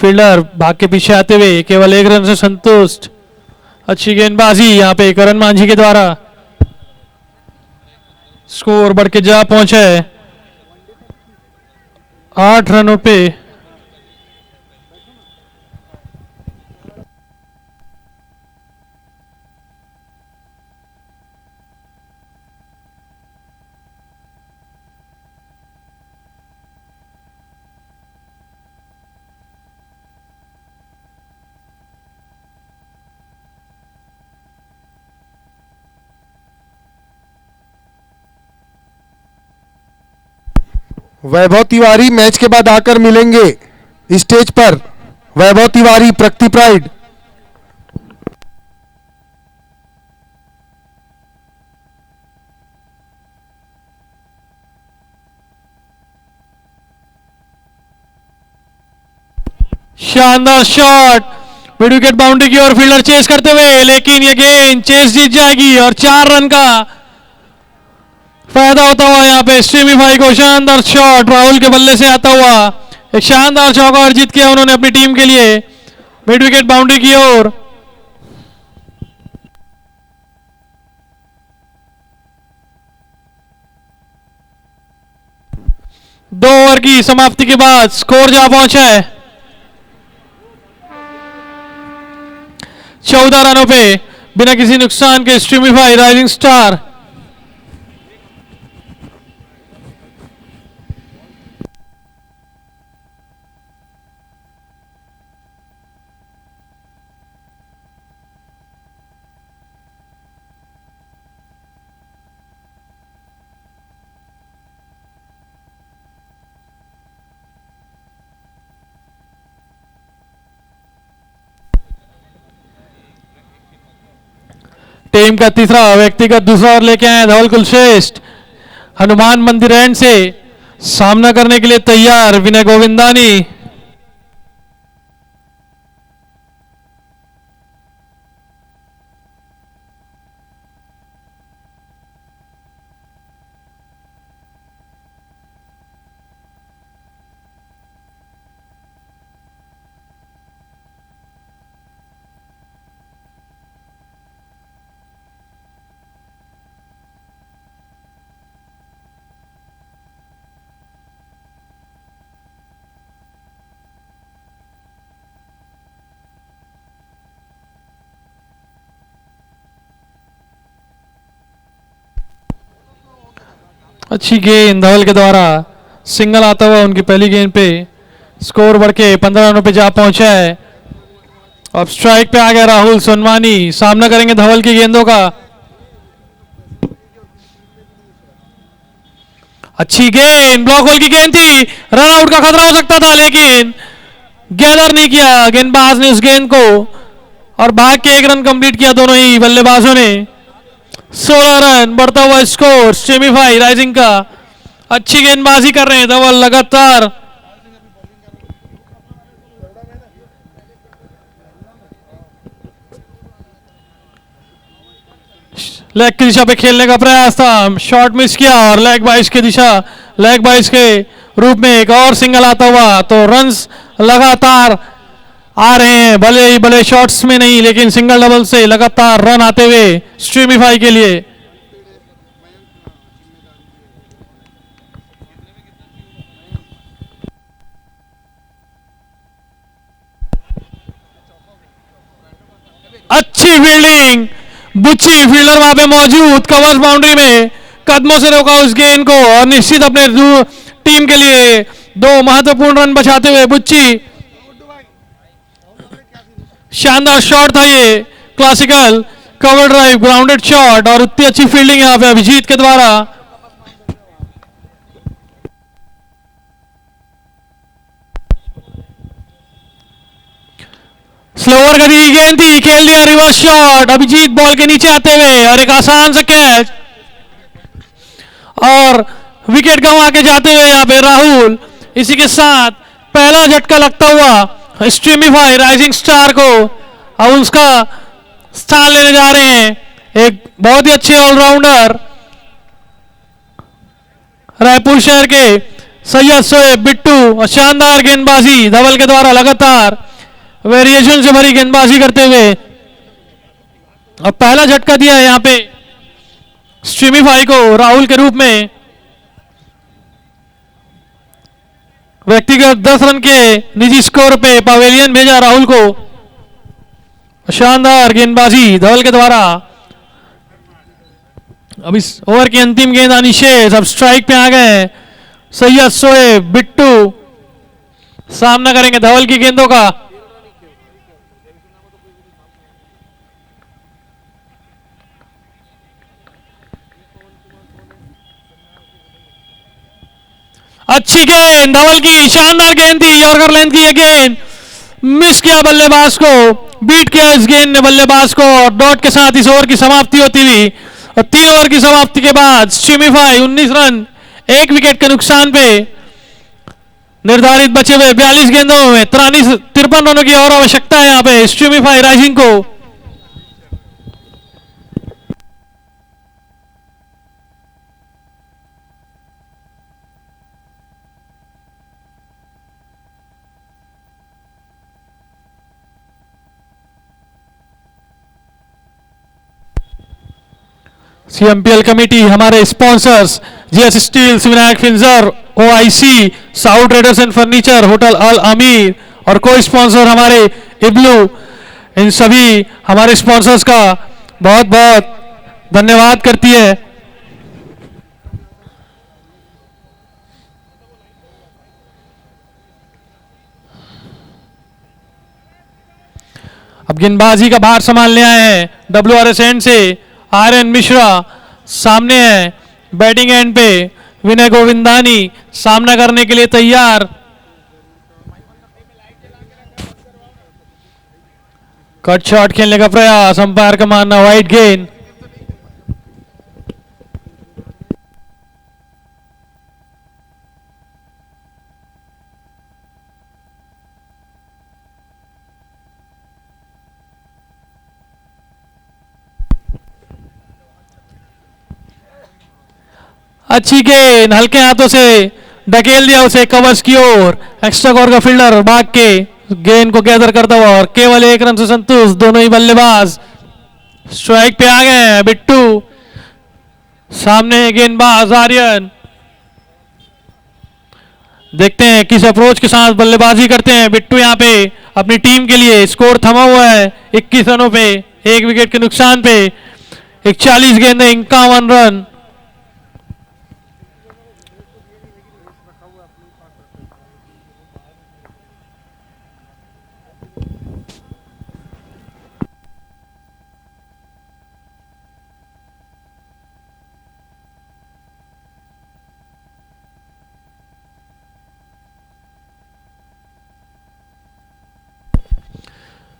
S1: फील्डर भाग के पीछे आते हुए केवल एक रन से संतुष्ट। अच्छी गेंदबाजी यहाँ पे करण मांझी के द्वारा, स्कोर बढ़ के जा पहुंचा है 8 रनों पे।
S4: वैभव तिवारी मैच के बाद आकर मिलेंगे स्टेज पर। वैभव तिवारी, प्रगति प्राइड।
S1: शानदार शॉट, मिड विकेट बाउंड्री की ओर फील्डर चेस करते हुए, लेकिन ये गेंद चेस जीत जाएगी और 4 रन का फायदा होता हुआ यहाँ पे सेमीफाई को। शानदार शॉट राहुल के बल्ले से आता हुआ, एक शानदार चौका और जीत किया उन्होंने अपनी टीम के लिए मिड विकेट बाउंड्री की ओर। दो ओवर की समाप्ति के बाद स्कोर जा पहुंचा है 14 रनों पे बिना किसी नुकसान के स्ट्रीमिफाई राइजिंग स्टार। टीम का तीसरा व्यक्तिगत दूसरा ओवर लेके आए धवल कुलश्रेष्ठ। हनुमान मंदिर एंड से सामना करने के लिए तैयार विनय गोविंदानी। अच्छी गेंद धवल के द्वारा सिंगल आता हुआ उनकी पहली गेंद पे स्कोर बढ़ के 15 रनों पे जा पहुंचा है। अब स्ट्राइक पे आ गया राहुल सोनवानी, सामना करेंगे धवल की गेंदों का। अच्छी गेंद, ब्लॉक होल की गेंद थी, रन आउट का खतरा हो सकता था लेकिन गैदर नहीं किया गेंदबाज ने उस गेंद को और भाग के 1 रन कंप्लीट किया दोनों ही बल्लेबाजों ने। 16 रन बढ़ता हुआ स्कोर सेमीफाई राइजिंग का। अच्छी गेंदबाजी कर रहे हैं धवल लगातार। लेग की दिशा पे खेलने का प्रयास था, शॉट मिस किया और लेग बाइस की दिशा, लेग बाइस के रूप में एक और सिंगल आता हुआ तो रन्स लगातार आ रहे हैं, भले ही भले शॉट्स में नहीं लेकिन सिंगल डबल से लगातार रन आते हुए स्ट्रीमीफाई के लिए। अच्छी फील्डिंग, बुच्ची फील्डर वहां पे मौजूद, कवर्स बाउंड्री में कदमों से रोका उस गेंद को और निश्चित अपने टीम के लिए 2 महत्वपूर्ण रन बचाते हुए बुच्ची। शानदार शॉट था ये, classical cover drive grounded shot और इतनी अच्छी फील्डिंग यहां पे अभिजीत के द्वारा। स्लोअर गति की गेंद थी, खेल दिया रिवर्स शॉट, अभिजीत बॉल के नीचे आते हुए और एक आसान सा कैच और विकेट गंवा के जाते हुए यहाँ पे राहुल। इसी के साथ पहला झटका लगता हुआ स्ट्रीमीफाई राइजिंग स्टार को अब उसका स्थान लेने जा रहे हैं एक बहुत ही अच्छे ऑलराउंडर रायपुर शहर के सैयद शोएब बिट्टू और शानदार गेंदबाजी धवल के द्वारा लगातार वेरिएशन से भरी गेंदबाजी करते हुए और पहला झटका दिया है यहां पे स्ट्रीमीफाई को राहुल के रूप में। व्यक्तिगत 10 रन के निजी स्कोर पे पवेलियन भेजा राहुल को। शानदार गेंदबाजी धवल के द्वारा। अब इस ओवर की अंतिम गेंद आनी शेष, अब स्ट्राइक पे आ गए सैयद शोएब बिट्टू, सामना करेंगे धवल की गेंदों का। अच्छी गेंद धवल की, शानदार गेंद थी, यॉर्कर लेंथ की ये गेंद, मिस किया बल्लेबाज को, बीट किया इस गेंद ने बल्लेबाज को और डॉट के साथ इस ओवर की समाप्ति होती हुई। और 3 ओवर की समाप्ति के बाद स्ट्रीमीफाई 19 रन 1 विकेट के नुकसान पे निर्धारित बचे हुए 42 गेंदों में 53 रनों की और आवश्यकता है यहाँ पे स्ट्रीमीफाई राइजिंग को। सीएमपीएल कमेटी, हमारे स्पॉन्सर्स जीएस स्टील्स, विनायक फिंजर, OIC, south traders and furniture, hotel Al Amir और को स्पॉन्सर हमारे इब्लू, इन सभी हमारे स्पॉन्सर्स का बहुत बहुत धन्यवाद करती है। अब गेंदबाजी का भार संभालने आए हैं डब्ल्यूआरएस एंड से आर्यन मिश्रा, सामने है बैटिंग एंड पे विनय गोविंदानी, सामना करने के लिए तैयार। कट शॉट खेलने का प्रयास, अंपायर का मानना वाइड गेंद। अच्छी गेंद हल्के हाथों से ढकेल दिया उसे कवर्स की ओर। एक्स्ट्रा कवर का फील्डर भाग के गेंद को गैदर करता हुआ और केवल 1 रन से संतुष्ट दोनों ही बल्लेबाज। स्ट्राइक पे आ गए हैं बिट्टू, सामने गेंदबाज आर्यन। देखते हैं किस अप्रोच के साथ बल्लेबाजी करते हैं बिट्टू। यहाँ पे अपनी टीम के लिए स्कोर थमा हुआ है 21 रनों पे, 1 विकेट के नुकसान पे। 41 गेंदें 51 रन।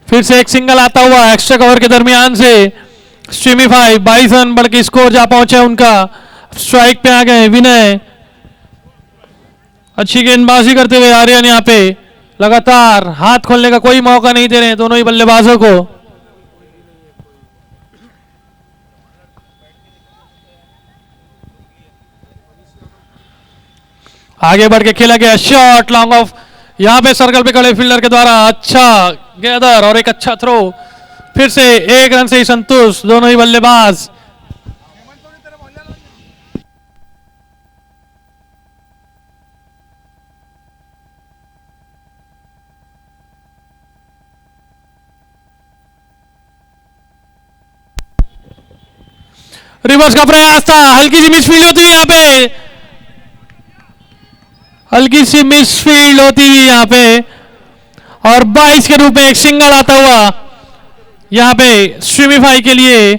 S1: फिर से एक सिंगल आता हुआ एक्स्ट्रा कवर के दरमियान से। स्ट्रीमिफाई 22 रन बढ़ के स्कोर जा पहुंचे उनका। स्ट्राइक पे आ गए विनय। अच्छी गेंदबाजी करते हुए आर्यन यहाँ पे लगातार हाथ खोलने का कोई मौका नहीं दे रहे हैं दोनों ही बल्लेबाजों को। आगे बढ़ के खेला गया शॉट लॉन्ग ऑफ, यहां पे सर्कल पे खड़े फील्डर के द्वारा अच्छा गैदर और एक अच्छा थ्रो। फिर से 1 रन से ही संतुष्ट दोनों ही बल्लेबाज। रिवर्स का प्रयास था, हल्की सी मिसफील्ड होती है यहाँ पे, हल्की सी मिसफील्ड होती हुई यहाँ पे और 22 के रूप में एक सिंगल आता हुआ यहाँ पे स्ट्रीमिफाई के लिए।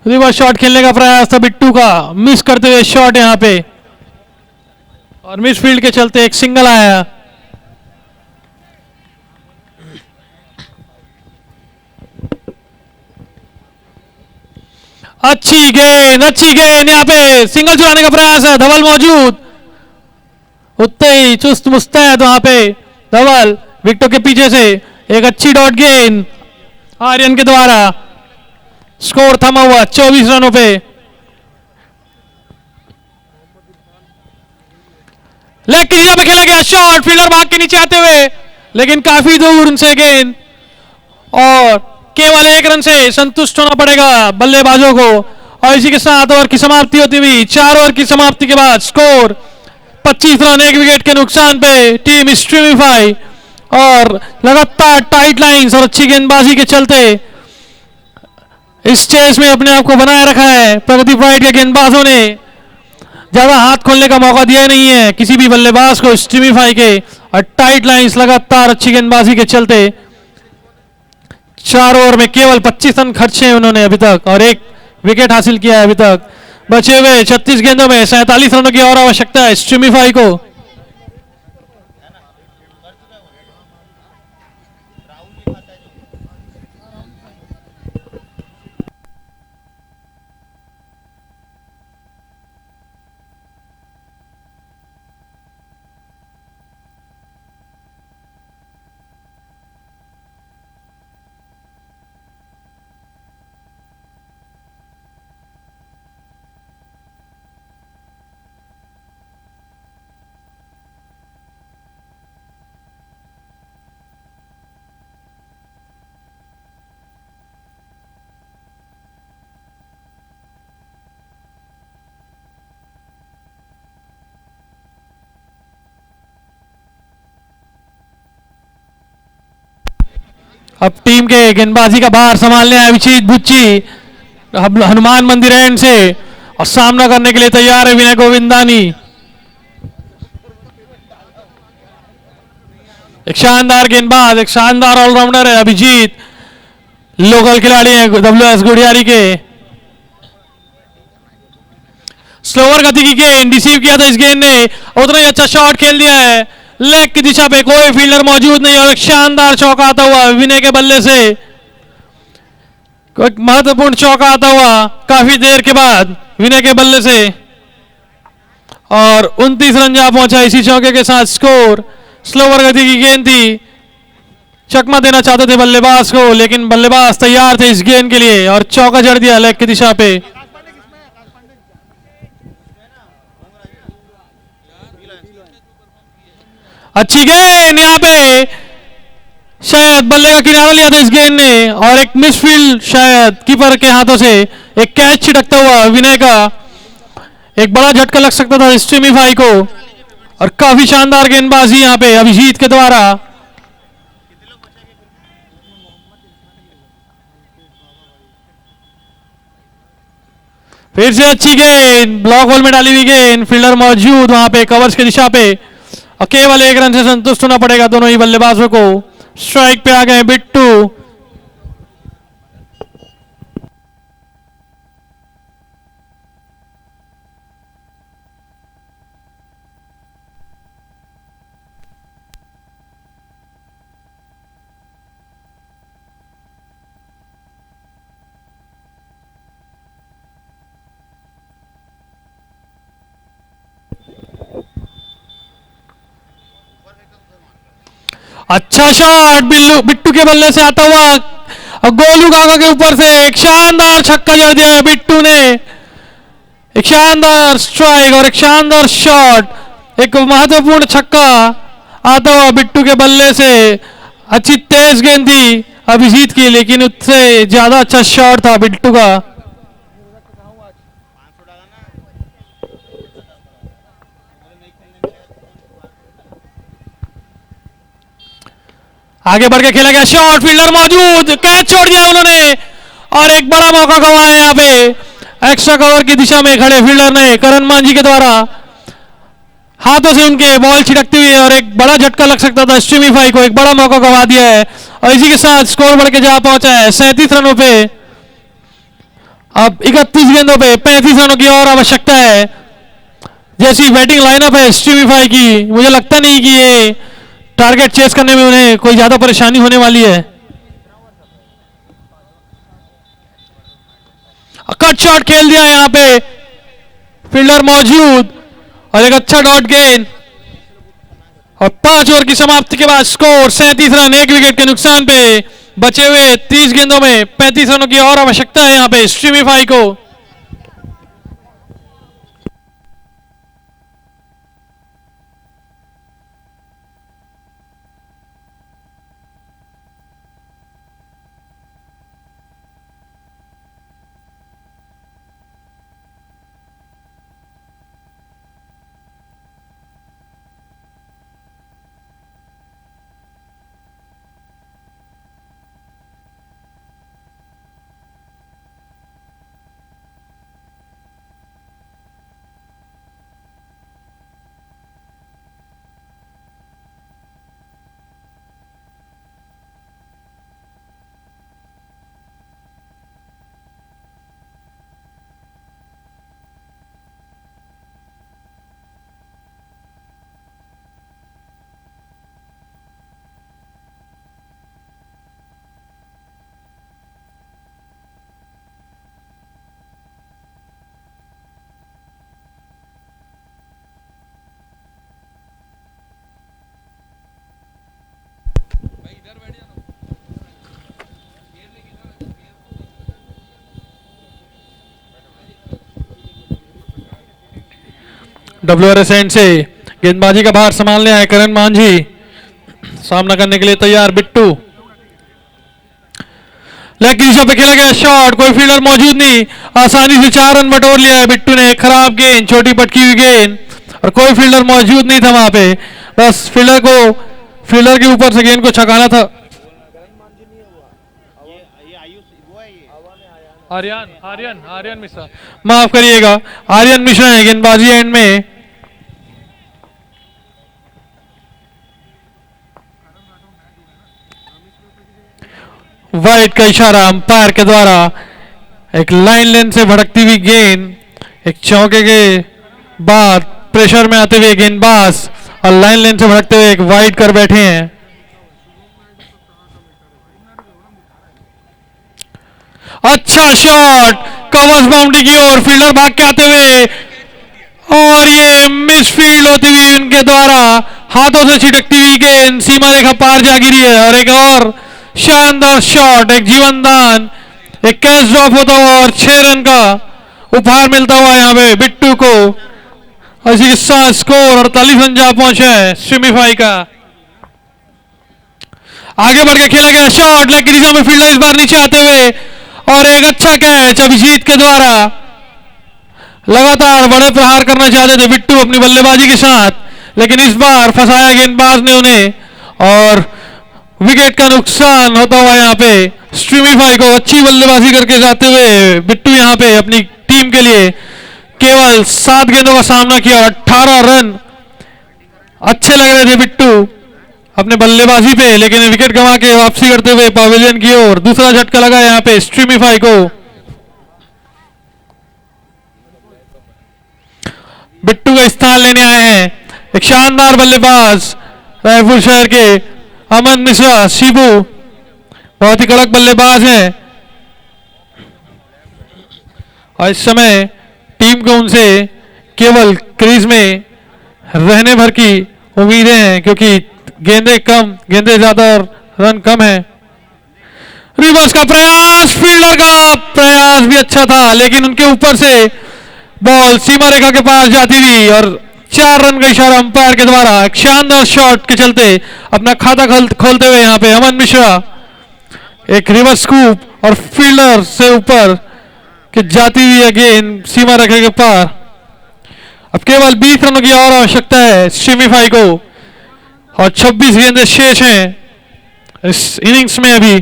S1: रिवर्स शॉट खेलने का प्रयास था बिट्टू का, मिस करते हुए शॉट यहाँ पे और मिसफील्ड के चलते एक सिंगल आया। अच्छी गेंद यहाँ पे सिंगल चुराने का प्रयास है, धवल मौजूद, उतने ही चुस्त मुस्तैद वहां पे धवल विकेटों के पीछे से। एक अच्छी डॉट गेंद आर्यन के द्वारा, स्कोर थमा हुआ 24 रनों पे। लेग की दिशा में खेला गया शॉट, फील्डर भाग के नीचे आते हुए लेकिन काफी दूर उनसे गेंद और केवल 1 रन से संतुष्ट होना पड़ेगा बल्लेबाजों को। और इसी के साथ ओवर की समाप्ति होती हुई 4 ओवर की समाप्ति के बाद स्कोर 25 रन 1 विकेट के नुकसान पे टीम स्ट्रीमिफाई। और लगातार टाइट लाइंस और अच्छी गेंदबाजी के चलते इस चेस में अपने आप को बनाए रखा है प्रगति प्राइड के गेंदबाजों ने। ज्यादा हाथ खोलने का मौका दिया नहीं है किसी भी बल्लेबाज को स्ट्रीमिफाई के, और टाइट लाइंस लगातार अच्छी गेंदबाजी के चलते 4 ओवर में केवल 25 रन खर्चे हैं उन्होंने अभी तक और 1 विकेट हासिल किया है अभी तक। बचे हुए 36 गेंदों में 47 रनों की और आवश्यकता है स्ट्रीमिफाई को। अब टीम के गेंदबाजी का भार संभालने आए अभिजीत बुच्ची हनुमान मंदिर एंड से और सामना करने के लिए तैयार है विनय गोविंदानी। एक शानदार गेंदबाज, एक शानदार ऑलराउंडर है अभिजीत, लोकल खिलाड़ी है WS गुड़ियारी के। स्लोअर गति की गेंद रिसीव किया था इस गेंद ने, उतना ही अच्छा शॉट खेल दिया है, लेग की दिशा पे कोई फील्डर मौजूद नहीं और एक शानदार चौका आता हुआ विनय के बल्ले से। एक महत्वपूर्ण चौका आता हुआ काफी देर के बाद विनय के बल्ले से और 29 रन जा पहुंचा इसी चौके के साथ स्कोर। स्लोअर गति की गेंद थी, चकमा देना चाहते थे बल्लेबाज को लेकिन बल्लेबाज तैयार थे इस गेंद के लिए और चौका जड़ दिया लेग की दिशा पे। अच्छी गेंद यहाँ पे, शायद बल्ले का किनारा लिया था इस गेंद ने, और एक मिसफील्ड शायद कीपर के हाथों से, एक कैच छिटकता हुआ विनय का, एक बड़ा झटका लग सकता था स्ट्रीमी भाई को। और काफी शानदार गेंदबाजी यहाँ पे अभिजीत के द्वारा। फिर से अच्छी गेंद, ब्लॉक होल में डाली हुई गेंद, फील्डर मौजूद वहां पे कवर्स की दिशा पे, और केवल एक रन से संतुष्ट होना पड़ेगा दोनों ही बल्लेबाजों को। स्ट्राइक पे आ गए बिट्टू। अच्छा शॉट बिट्टू के बल्ले से आता हुआ, और गोलू काका के ऊपर से एक शानदार छक्का जड़ दिया है बिट्टू ने। एक शानदार स्ट्राइक और एक शानदार शॉट, एक महत्वपूर्ण छक्का आता हुआ बिट्टू के बल्ले से। अच्छी तेज गेंद थी अभिजीत की, लेकिन उससे ज्यादा अच्छा शॉट था बिट्टू का। आगे बढ़ के खेला गया शॉट, फील्डर मौजूद, कैच छोड़ दिया उन्होंने, और एक बड़ा मौका गंवाया यहाँ पे एक्स्ट्रा कवर की दिशा में खड़े फील्डर ने करण मांझी के द्वारा। हाथों से उनके बॉल छिटकती हुई, और एक बड़ा झटका लग सकता था स्ट्रीमी भाई को, एक बड़ा मौका गंवा दिया है। और इसी के साथ स्कोर बढ़ के जा पहुंचा है 37 रनों पे। अब 31 गेंदों पे 35 रनों की और आवश्यकता है। जैसी बैटिंग लाइनअप है स्ट्रीमी भाई की, मुझे लगता नहीं कि ये टारगेट चेस करने में उन्हें कोई ज्यादा परेशानी होने वाली है। कट शॉट खेल दिया यहाँ पे फील्डर मौजूद, और एक अच्छा डॉट गेंद, और 5 ओवर की समाप्ति के बाद स्कोर 37 रन, 1 विकेट के नुकसान पे। बचे हुए 30 गेंदों में 35 रनों की और आवश्यकता है यहाँ पे स्ट्रीमी भाई को। WRS एंड से गेंदबाजी का भार संभालने आए करण मांझी, सामना करने के लिए तैयार बिट्टू। लेग की दिशा पे खेला गया शॉट, कोई फील्डर मौजूद नहीं, आसानी से 4 रन बटोर लिया है बिट्टू ने। खराब गेंद, छोटी पटकी हुई गेंद, और कोई फील्डर मौजूद नहीं था वहां पे, बस फील्डर के ऊपर से गेंद को छकाना था। आर्यन मिश्रा, माफ करिएगा, आर्यन मिश्रा है गेंदबाजी एंड में। वाइड का इशारा अंपायर के द्वारा। एक लाइन लेंथ से भड़कती हुई गेंद, एक चौके के बाद प्रेशर में आते हुए गेंदबाज, और लाइन लेंथ से भड़कते हुए एक वाइड कर बैठे हैं। अच्छा शॉट, कवर्स बाउंड्री की ओर, फील्डर भाग के आते हुए, और ये मिसफील्ड होती हुई उनके द्वारा हाथों से छिटकती हुई गेंद सीमा रेखा पार जा गिरी है। और एक और शानदार शॉट, एक जीवनदान, एक कैच ड्रॉप होता हुआ, और 6 रन का उपहार मिलता हुआ यहाँ पे बिट्टू को। और इसी के साथ स्कोर 48 रन जा पहुंचे हैं सेमीफाई का। आगे बढ़ के खेला गया शॉट, लेग की दिशा में फील्डर इस बार नीचे आते हुए और एक अच्छा कैच अभिजीत के द्वारा। लगातार बड़े प्रहार करना चाहते थे बिट्टू अपनी बल्लेबाजी के साथ, लेकिन इस बार फंसाया गेंदबाज ने उन्हें और विकेट का नुकसान होता हुआ यहाँ पे स्ट्रीमीफाई को अच्छी बल्लेबाजी करके जाते हुए बिट्टू यहाँ पे अपनी टीम के लिए केवल 7 गेंदों का सामना किया। 18 रन अच्छे लग रहे थे बिट्टू अपने बल्लेबाजी पे, लेकिन विकेट गंवा के वापसी करते हुए पवेलियन की ओर। दूसरा झटका लगा यहाँ पे स्ट्रीमीफाई को। बिट्टू का स्थान लेने आए हैं एक शानदार बल्लेबाज रायपुर शहर के अमन मिश्रा शिबू, बहुत ही कड़क बल्लेबाज हैं और इस समय टीम को उनसे केवल क्रीज में रहने भर की उम्मीदें हैं, क्योंकि गेंदे ज्यादा और रन कम है। रिवर्स का प्रयास, फील्डर का प्रयास भी अच्छा था, लेकिन उनके ऊपर से बॉल सीमा रेखा के पास जाती हुई और 4 रन का इशारा अंपायर के द्वारा एक शानदार शॉट के चलते अपना खाता खोलते हुए यहाँ पे अमन मिश्रा एक रिवर्स स्कूप और फील्डर से ऊपर कि जाती हुई गेंद सीमा रेखा के पार। अब केवल 20 रनों की और आवश्यकता है सेमीफाई को और 26 गेंदें शेष हैं इस इनिंग्स में। अभी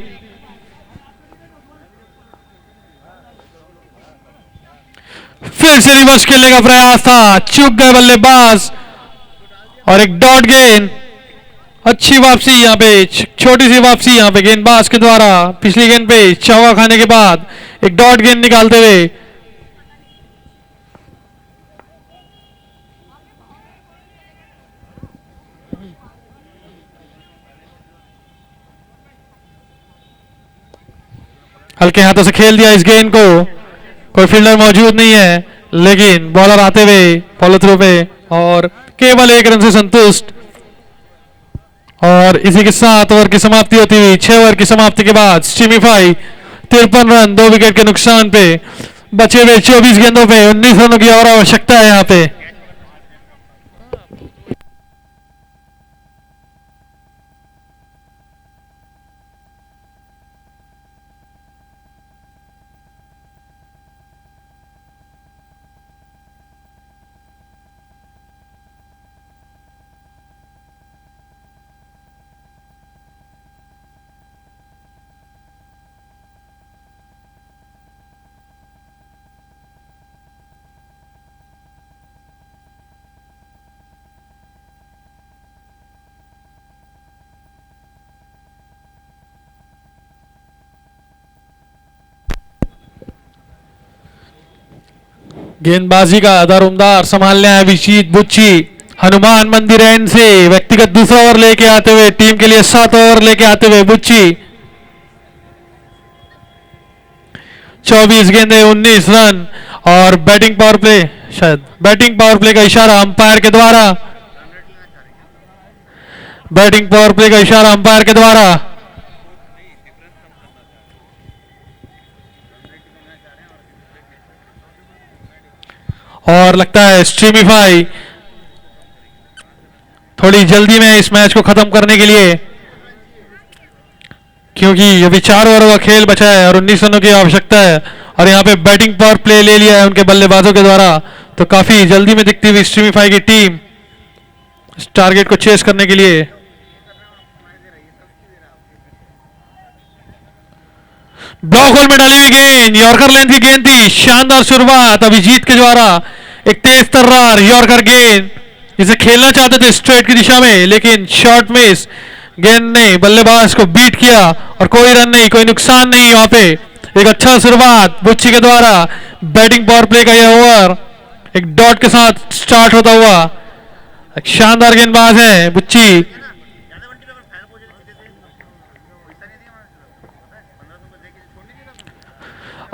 S1: फिर से रिवर्स खेलने का प्रयास था, चूक गए बल्लेबाज और एक डॉट गेंद। अच्छी वापसी यहाँ पे, छोटी सी वापसी यहाँ पे गेंदबाज के द्वारा पिछली गेंद पे चौका खाने के बाद एक डॉट गेंद निकालते हुए। हल्के हाथों से खेल दिया इस गेंद को, कोई फील्डर मौजूद नहीं है, लेकिन बॉलर आते हुए फॉलो थ्रू पे और केवल 1 रन से संतुष्ट। और इसी के साथ ओवर की समाप्ति होती हुई 6 ओवर की समाप्ति के बाद स्ट्रीमीफाई 53 रन 2 विकेट के नुकसान पे बचे हुए 24 गेंदों पे 19 रनों की और आवश्यकता है यहाँ पे। गेंदबाजी का दारोमदार संभालने आए अभिजीत बुच्ची हनुमान मंदिर एंड से व्यक्तिगत दूसरा ओवर लेके आते हुए टीम के लिए 7 ओवर लेके आते हुए बुच्ची 24 गेंदे 19 रन और बैटिंग पावर प्ले, शायद बैटिंग पावर प्ले का इशारा अंपायर के द्वारा, बैटिंग पावर प्ले का इशारा अंपायर के द्वारा। और लगता है स्ट्रीमीफाई थोड़ी जल्दी में इस मैच को खत्म करने के लिए, क्योंकि अभी 4 ओवर का खेल बचा है और 19 रनों की आवश्यकता है और यहाँ पे बैटिंग पावर प्ले ले लिया है उनके बल्लेबाजों के द्वारा, तो काफी जल्दी में दिखती हुई स्ट्रीमीफाई की टीम इस टारगेट को चेस करने के लिए। ब्लॉक होल में डाली हुई गेंद, यॉर्कर लेंथ की गेंद थी, शानदार शुरुआत अभिजीत के द्वारा, एक तेज तर्रार यॉर्कर गेंद जिसे खेलना चाहते थे स्ट्रेट की दिशा में, लेकिन शॉर्ट मिस, गेंद ने बल्लेबाज को बीट किया और कोई रन नहीं, कोई नुकसान नहीं। वहां पे एक अच्छा शुरुआत बुच्ची के द्वारा, बैटिंग पावर प्ले का यह ओवर एक डॉट के साथ स्टार्ट होता हुआ, एक शानदार गेंदबाज है बुच्ची।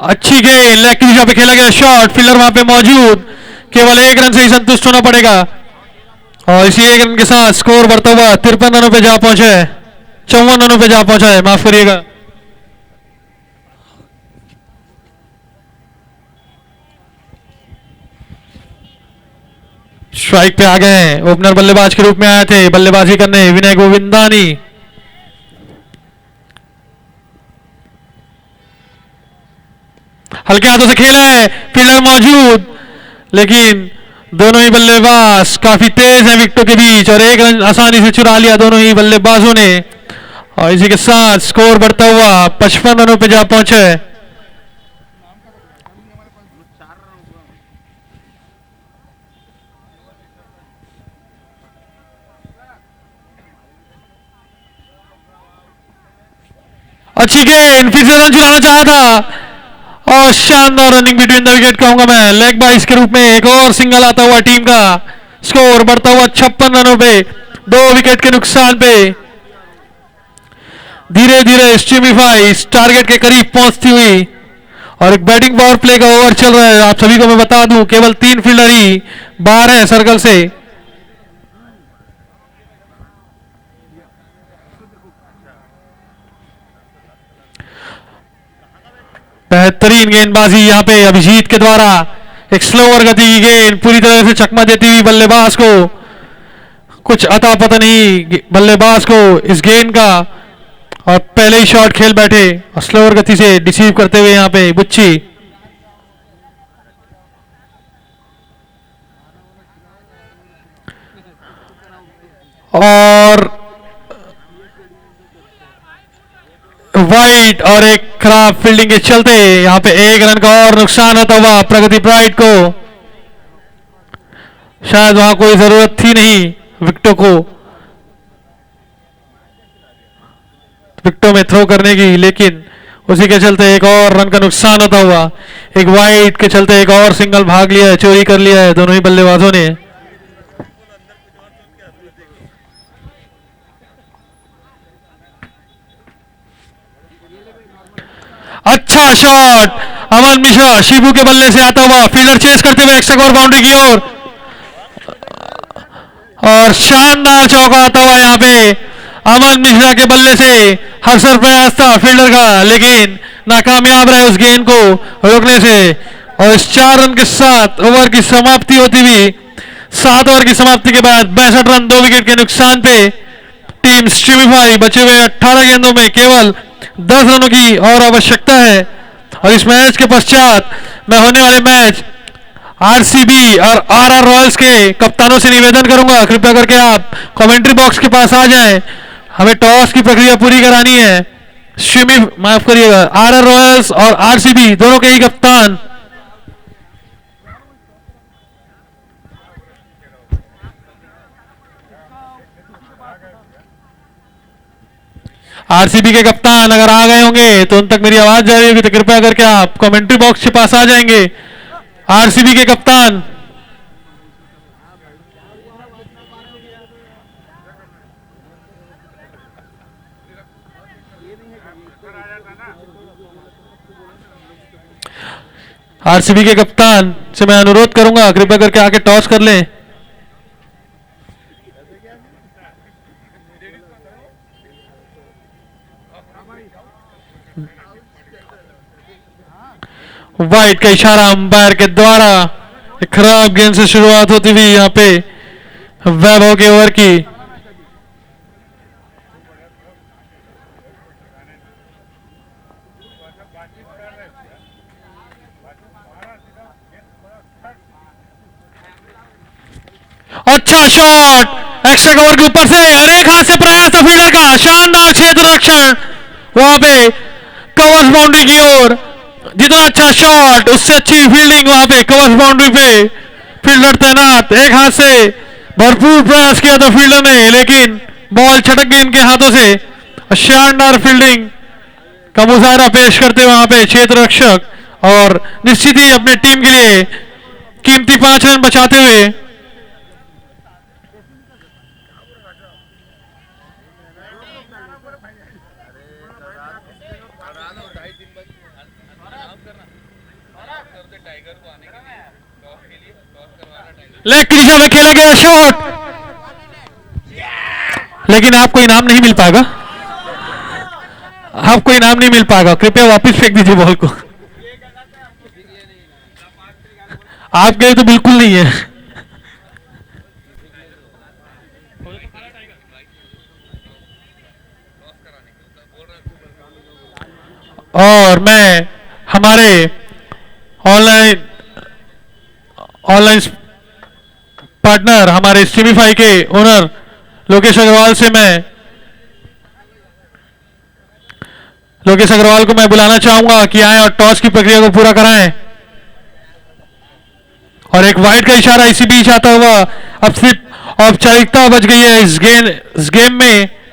S1: अच्छी गेंद, लेग की दिशा पे खेला गया शॉट, फील्डर वहां पे मौजूद, केवल 1 रन से ही संतुष्ट होना पड़ेगा और इसी 1 रन के साथ स्कोर बढ़ता हुआ 53 रनों पे जा पहुंचा है, 54 रनों पे जा पहुंचा है, माफ करिएगा। स्ट्राइक पे आ गए हैं। ओपनर बल्लेबाज के रूप में आए थे बल्लेबाजी करने विनय गोविंदानी। हल्के हाथों से खेला है, फील्डर मौजूद, लेकिन दोनों ही बल्लेबाज काफी तेज हैं विकेटों के बीच और एक रन आसानी से चुरा लिया दोनों ही बल्लेबाजों ने। और इसी के साथ स्कोर बढ़ता हुआ 55 रनों पे जा पहुंचे। अच्छी गेंद, फिर से रन चुराना चाहा था और शानदार रनिंग बिटवीन द विकेट कहूंगा मैं। लेग बाइस के रूप में एक और सिंगल आता हुआ टीम का। स्कोर बढ़ता हुआ 56 रनों पे, 2 विकेट के नुकसान पे। धीरे धीरे स्ट्रीमिफाई टारगेट के करीब पहुंचती हुई और एक बैटिंग पावर प्ले का ओवर चल रहा है। आप सभी को मैं बता दूं केवल 3 फील्डर ही बाहर है सर्कल से। बेहतरीन गेंदबाजी यहां पे अभिजीत के द्वारा। एक स्लोअर गति की गेंद पूरी तरह से चकमा देती हुई बल्लेबाज को कुछ अता पता नहीं बल्लेबाज को इस गेंद का, और पहले ही शॉट खेल बैठे और स्लोअर गति से डिसीव करते हुए यहां पे बुच्ची। और वाइट और एक खराब फील्डिंग के चलते यहां पे 1 रन का और नुकसान होता हुआ प्रगति प्राइड को। शायद वहां कोई जरूरत थी नहीं विकेटों में थ्रो करने की, लेकिन उसी के चलते एक और रन का नुकसान होता हुआ, एक वाइट के चलते एक और सिंगल भाग लिया है, चोरी कर लिया है दोनों ही बल्लेबाजों ने। अच्छा शॉट अमन मिश्रा शिबू के बल्ले से आता हुआ, फील्डर चेस करते हुए एक और बाउंड्री की ओर, और शानदार चौका आता हुआ यहां पे अमन मिश्रा के बल्ले से। हर्षर प्रयास था फील्डर का, लेकिन नाकामयाब रहे उस गेंद को रोकने से। और इस 4 रन के साथ ओवर की समाप्ति होती हुई, 7 ओवर की समाप्ति के बाद 62 रन 2 विकेट के नुकसान पे टीम स्ट्रीमिफाई बचे हुए 18 गेंदों में केवल 10 रनों की और आवश्यकता है। और इस मैच के पश्चात मैं होने वाले मैच आरसीबी और आरआर रॉयल्स के कप्तानों से निवेदन करूंगा कृपया करके आप कमेंट्री बॉक्स के पास आ जाएं। हमें टॉस की प्रक्रिया पूरी करानी है। माफ करिएगा, आरआर रॉयल्स और आरसीबी दोनों के ही कप्तान आरसीबी के कप्तान अगर आ गए होंगे तो उन तक मेरी आवाज जा रही होगी तो कृपया करके आप कमेंट्री बॉक्स के पास आ जाएंगे। आरसीबी के कप्तान से मैं अनुरोध करूंगा कृपया करके आके टॉस कर लें। वाइट का इशारा अंपायर के द्वारा। एक खराब गेंद से शुरुआत होती हुई यहां पे वैभव के ओवर की। अच्छा शॉट एक्स्ट्रा कवर के ऊपर से और एक हाथ से प्रयास था फील्डर का। शानदार क्षेत्र रक्षण वहां पे कवर्स बाउंड्री की ओर। जितना अच्छा शॉट उससे अच्छी फील्डिंग वहां पे कवर्स बाउंड्री पे फील्डर तैनात। एक हाथ से भरपूर प्रयास किया था फील्डर ने, लेकिन बॉल छटक गई इनके हाथों से। शानदार फील्डिंग का मुजाहरा पेश करते वहां पे क्षेत्र रक्षक, और निश्चित ही अपनी टीम के लिए कीमती 5 रन बचाते हुए लेग की दिशा में खेला गया शॉट, लेकिन आपको इनाम नहीं मिल पाएगा। आपको इनाम नहीं मिल पाएगा, कृपया वापस फेंक दीजिए बॉल को। आपके लिए तो बिल्कुल नहीं है। और मैं हमारे ऑनलाइन पार्टनर हमारे स्ट्रीमिफाई के ओनर लोकेश अग्रवाल से मैं लोकेश अग्रवाल को मैं बुलाना चाहूंगा कि आए और टॉस की प्रक्रिया को पूरा कराएं। और एक वाइड का इशारा इसी बीच आता हुआ अब सिर्फ औपचारिकता बच गई है इस गेम में।